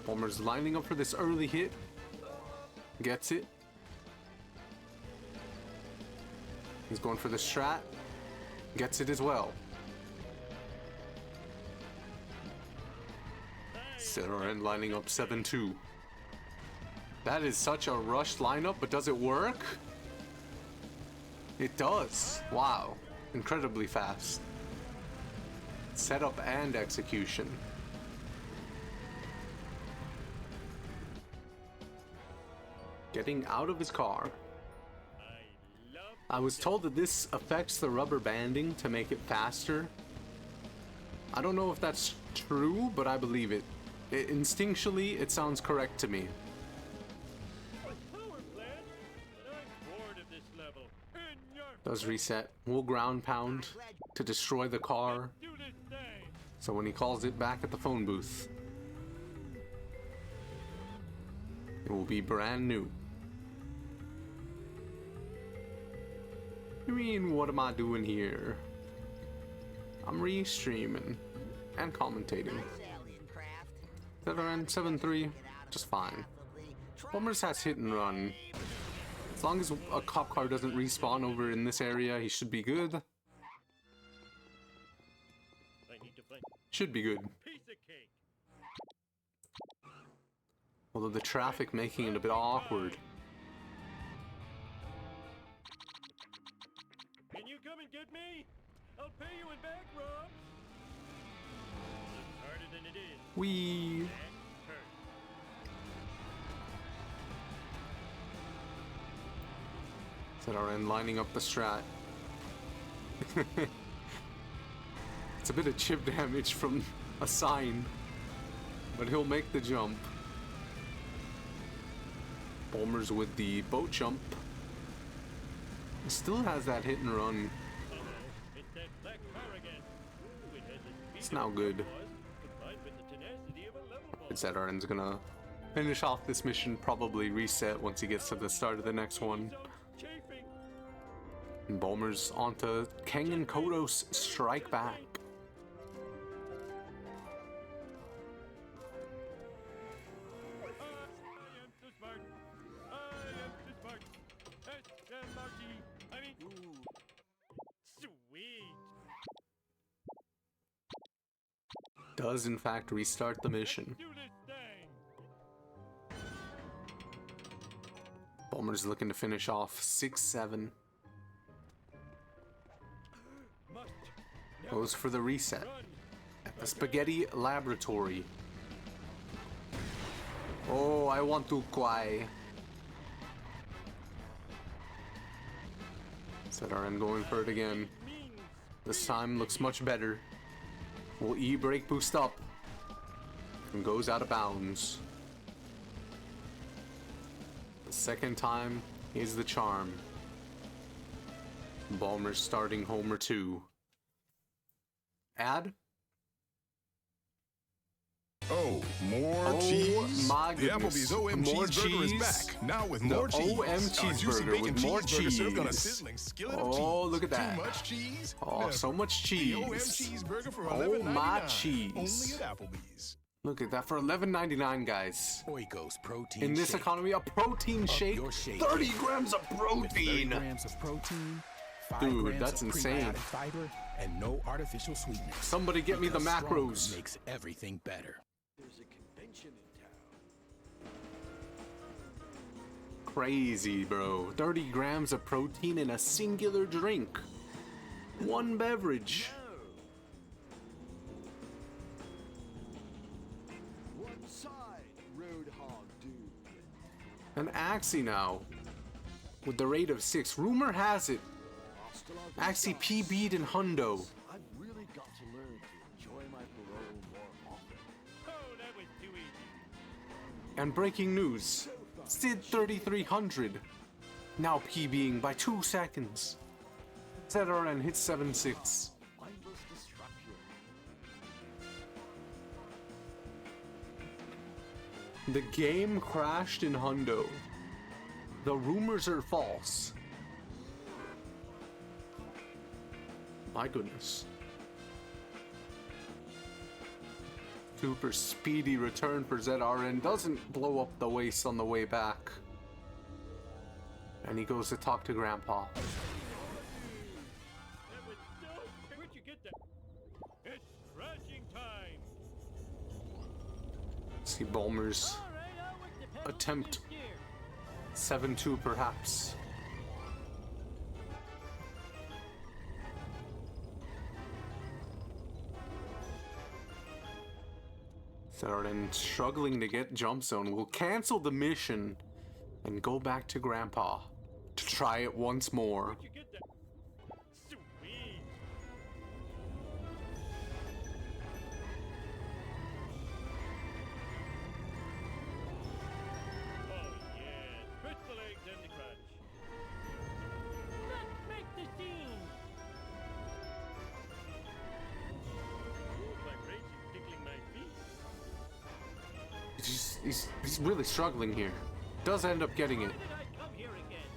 Bulmer's lining up for this early hit. Gets it. He's going for the strat. Gets it as well. ZRN lining up 7-2. That is such a rushed lineup, but does it work? It does. Wow. Incredibly fast. Setup and execution. Getting out of his car. I was told that this affects the rubber banding to make it faster. I don't know if that's true, but I believe it. Instinctually, it sounds correct to me. Does reset. We'll ground pound to destroy the car. So when he calls it back at the phone booth, it will be brand new. You mean, what am I doing here? I'm restreaming and commentating. ZRN 7-3, just fine. Bulmers has hit and run. As long as a cop car doesn't respawn over in this area, he should be good. Should be good. Although the traffic making it a bit awkward.
Can you come and get me? I'll pay you in back, Rob. It's harder than it is.
Wee. ZRN lining up the strat. It's a bit of chip damage from a sign, but he'll make the jump. Bulmers with the boat jump. He still has that hit and run. It's now good. ZRN's gonna finish off this mission, probably reset once he gets to the start of the next one. Bulmers onto Kang and Kodos strike back. Does in fact restart the mission. Bulmer's looking to finish off 6-7. Goes for the reset at the Spaghetti Laboratory. Oh, I want to cry. thezrn going for it again. This time looks much better. Will E-brake boost up and goes out of bounds. The second time is the charm. Bulmer starting Homer 2. Add?
Oh, more cheese?
My
the
goodness.
Applebee's OM
More
Cheeseburger
cheese?
is back. Now with
The
more cheese.
OM Cheeseburger with more cheese.
Served on a sizzling skillet of cheese.
Oh, look at that.
Too much cheese?
Oh,
Never.
so much
The OM
cheese.
Cheeseburger for
Oh, my
$11.99.
cheese.
Only at Applebee's.
Look at that for $11.99, guys.
Oikos protein
In this
shake.
economy, a protein
Up
shake,
your shake
30
game.
grams of
With 30
protein.
grams of protein, 5
Dude,
grams
that's
of
insane.
prebiotic fiber, and no artificial sweeteners.
Somebody get me the
Because stronger
macros.
makes everything better.
There's a convention in town.
Crazy, bro. 30 grams of protein in a singular drink. One beverage.
One side, Roadhog dude.
An Axie now. With the rate of 6. Rumor has it. Axie PB'd in Hundo.
I've really got to learn to enjoy my parole more often.
Oh, that was too easy.
And breaking news. Sid 3300. Now PBing by 2 seconds. thezrn hits 7-6.
Mindless destruction.
The game crashed in Hundo. The rumors are false. My goodness. Super speedy return for thezrn. Doesn't blow up the waist on the way back. And he goes to talk to Grandpa.
That was so... Where'd you get that? It's crashing time.
See Bulmer's
All right, I'll work the pedals
attempt.
this gear.
7-2 perhaps. thezrn struggling to get jump zone will cancel the mission and go back to Grandpa to try it once more.
Where'd you get that? Sweet. Oh yeah, stretch the legs and the crunch. Let's make the scene. Ooh, vibration tickling my feet.
He's really struggling here. Does end up getting it.
Why did I come here again?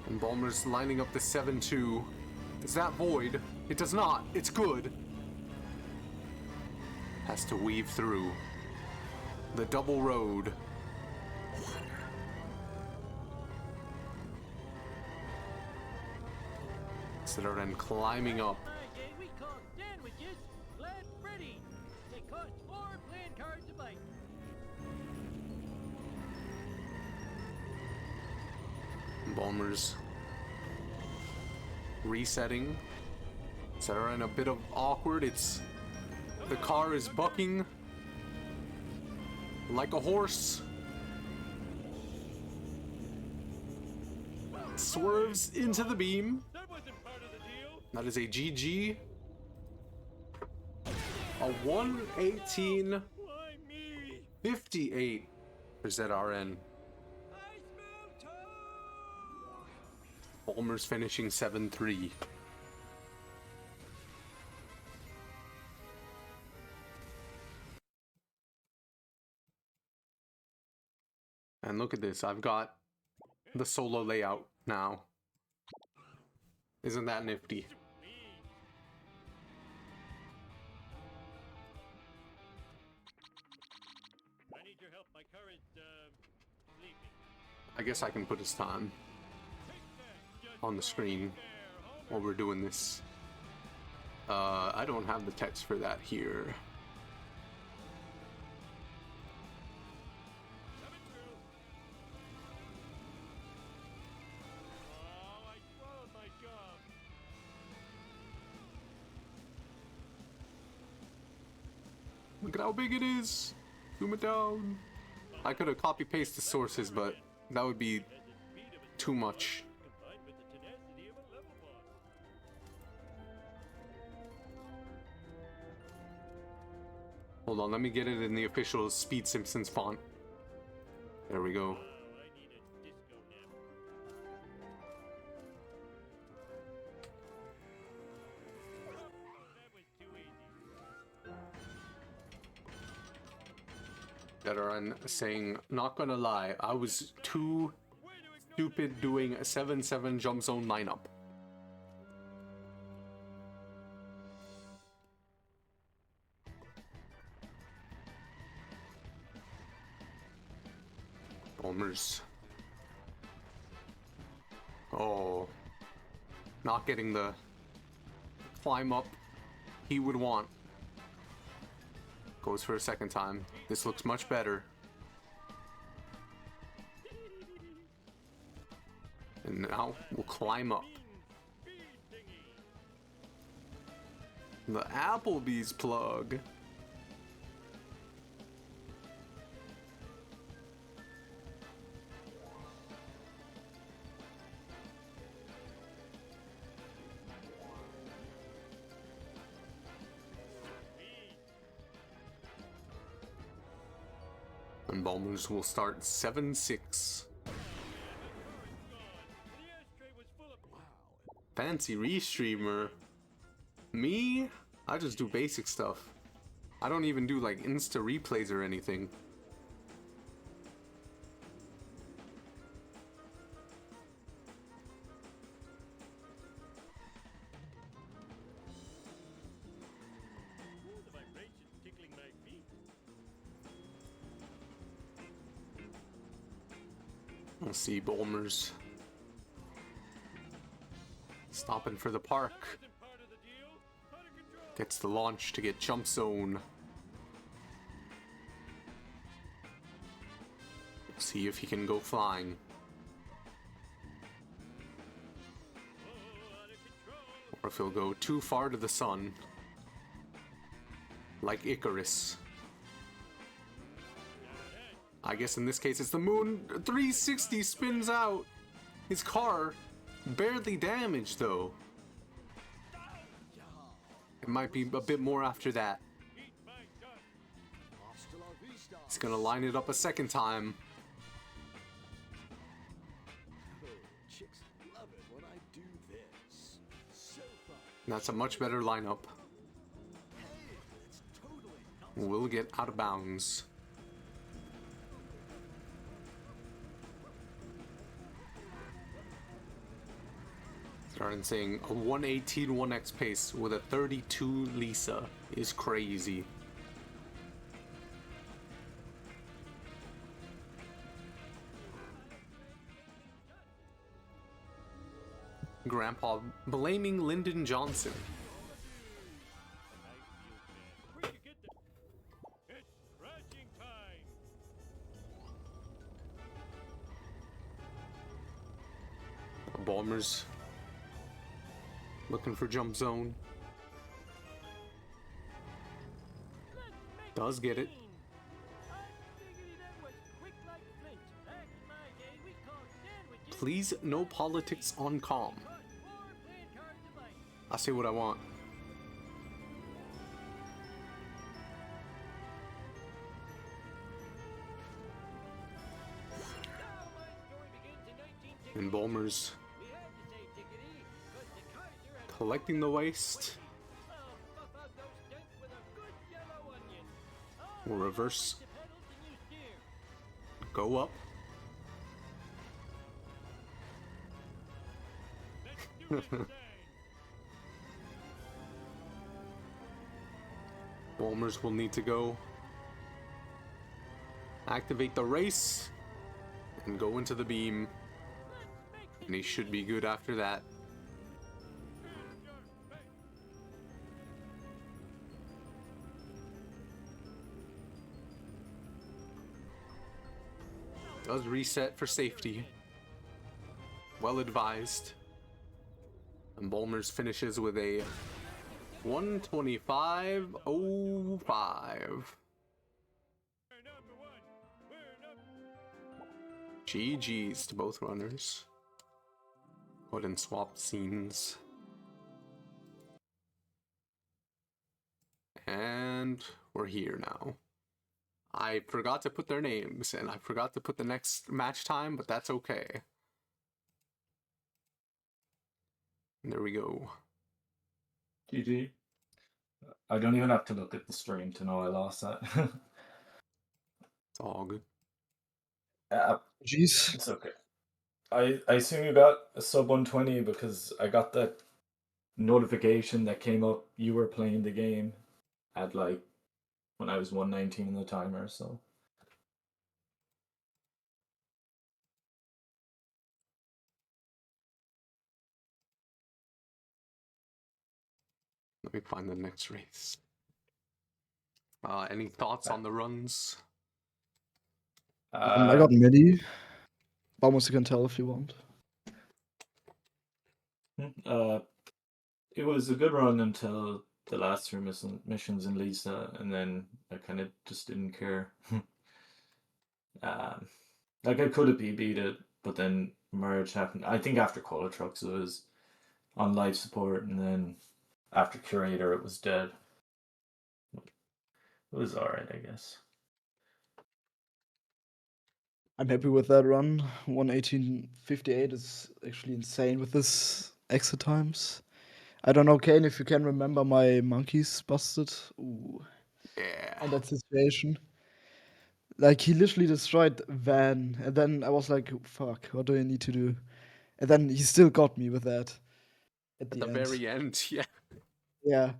And Bulmer's lining up the 7-2. Does that void? It does not. It's good. Has to weave through the double road. thezrn climbing up.
My day we call sandwiches Flat Freddy. They cost 4 playing cards a bite.
Bulmer's resetting. thezrn a bit of awkward. The car is bucking like a horse. Swerves into the beam.
That wasn't part of the deal.
That is a GG. A 118-58
Why me?
for thezrn.
I smell toad.
Bulmer's finishing 7-3. And look at this, I've got the solo layout now. Isn't that nifty?
I need your help. My car is sleeping.
I guess I can put his time on the screen while we're doing this. I don't have the text for that here.
Oh, I swallowed my job.
Look at how big it is. Zoom it down. I could have copy pasted sources, but that would be too much.
Combined with the tenacity of a level boss.
Hold on, let me get it in the official Speed Simpsons font. There we go.
Oh, I need a disco nap. That was too easy.
Thezrn saying, not gonna lie, I was too stupid doing a 7-7 jump zone lineup. Bulmers. Oh. Not getting the climb up he would want. Goes for a second time. This looks much better. And now we'll climb up. The Applebee's plug. And Bulmers will start 7-6. Fancy restreamer. Me? I just do basic stuff. I don't even do like Insta replays or anything.
Ooh, the vibration's tickling my feet.
We'll see Bulmers stopping for the park. Gets the launch to get jump zone. See if he can go flying. Or if he'll go too far to the sun. Like Icarus. I guess in this case it's the moon. 360 spins out. His car barely damaged though. It might be a bit more after that. He's gonna line it up a second time.
Chicks love it when I do this. So fun.
That's a much better lineup. We'll get out of bounds. Starting saying a 118 1x pace with a 32 Lisa is crazy. Grandpa blaming Lyndon Johnson.
It's crashing time.
Bulmers looking for jump zone. Does get it. Please, no politics on comm. I say what I want. And Bulmers collecting the waste. We'll reverse. Go up. Bulmers will need to go activate the race and go into the beam. And he should be good after that. Does reset for safety. Well advised. And Bulmers finishes with a 125.05. GG's to both runners. Go ahead and swap scenes. And we're here now. I forgot to put their names, and I forgot to put the next match time, but that's okay. And there we go.
GG. I don't even have to look at the stream to know I lost that.
It's all good.
Jeez.
It's okay. I assume you got a sub 120 because I got that notification that came up you were playing the game at like when I was 119 in the timer, so.
Let me find the next race. Any thoughts on the runs?
I got midi. Almost you can tell if you want.
It was a good run until the last three missions in Lisa, and then I kind of just didn't care. Like I could have PB'd it, but then merge happened. I think after Cola Trucks it was on life support, and then after Curator it was dead. It was alright, I guess.
I'm happy with that run. 118.58 is actually insane with this exit times. I don't know, Kane, if you can remember my monkeys busted. Ooh.
Yeah.
And that situation. Like, he literally destroyed Van, and then I was like, fuck, what do I need to do? And then he still got me with that. At the end.
Very end, yeah.
Yeah.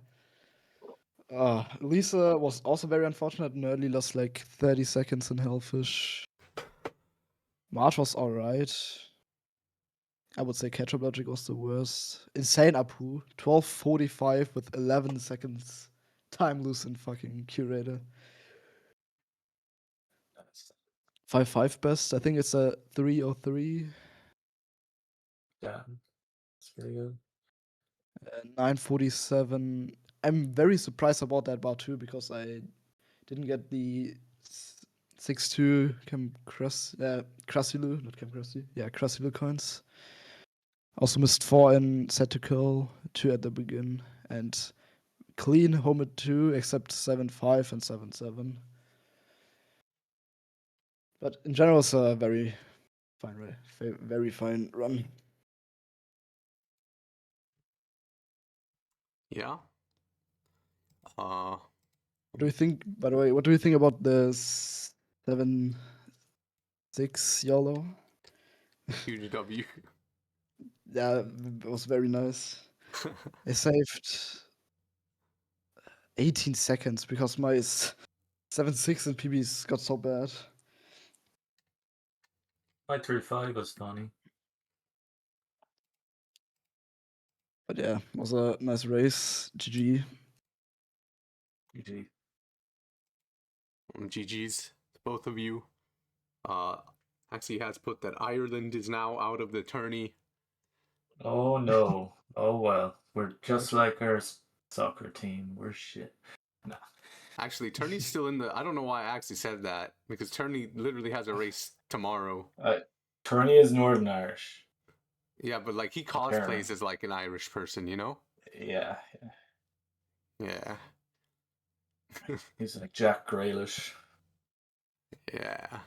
Lisa was also very unfortunate and early lost like 30 seconds in Hellfish. March was alright. I would say Ketchup Logic was the worst. Insane Apu. 12:45 with 11 seconds time loose in fucking Curator. 5-5 best. I think it's a 303.
Yeah. It's pretty good.
9:47. I'm very surprised about that bar too because I didn't get the 6-2 Krasilu, not Cam Krasi. Yeah, Krasilu coins. Also missed 4 in set to kill, 2 at the begin, and clean home at 2 except 7-5 and 7-7. But in general, it's a very fine run.
Yeah.
What do you think? By the way, what do you think about the 7-6 YOLO?
Huge W.
Yeah, it was very nice. I saved 18 seconds because my 7-6 and PBs got so bad.
My 3-5 was funny.
But yeah, it was a nice race. GG.
GG.
GG's to both of you. Actually has put that Ireland is now out of the tourney.
Oh no. Oh well. We're just like our soccer team. We're shit. Nah.
Actually, Tourney's still in the... I don't know why I actually said that, because Tourney literally has a race tomorrow.
Tourney is Northern Irish.
Yeah, but like he cosplays as like an Irish person, you know?
Yeah.
Yeah.
He's like Jack Grealish.
Yeah.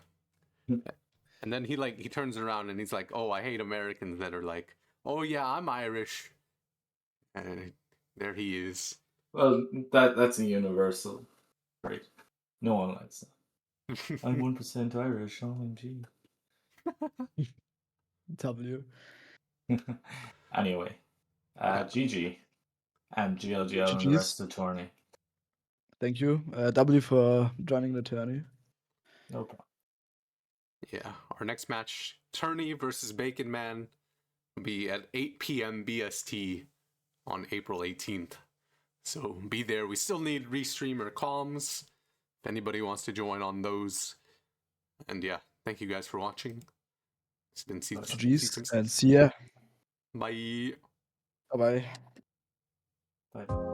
And then he turns around and he's like, "Oh, I hate Americans that are like, oh yeah, I'm Irish." And there he is.
Well, that's a universal, right? No one likes that. I'm 1% Irish. OMG.
W.
Anyway, GG and GLGL and the rest of the tourney.
Thank you. W for joining the tourney.
No problem.
Yeah, our next match, Tourney versus Bacon Man, will be at 8 p.m. BST on April 18th. So be there. We still need restreamer comms if anybody wants to join on those. And yeah, thank you guys for watching. It's been
GG's and see ya.
Bye.
Bye-bye.
Bye.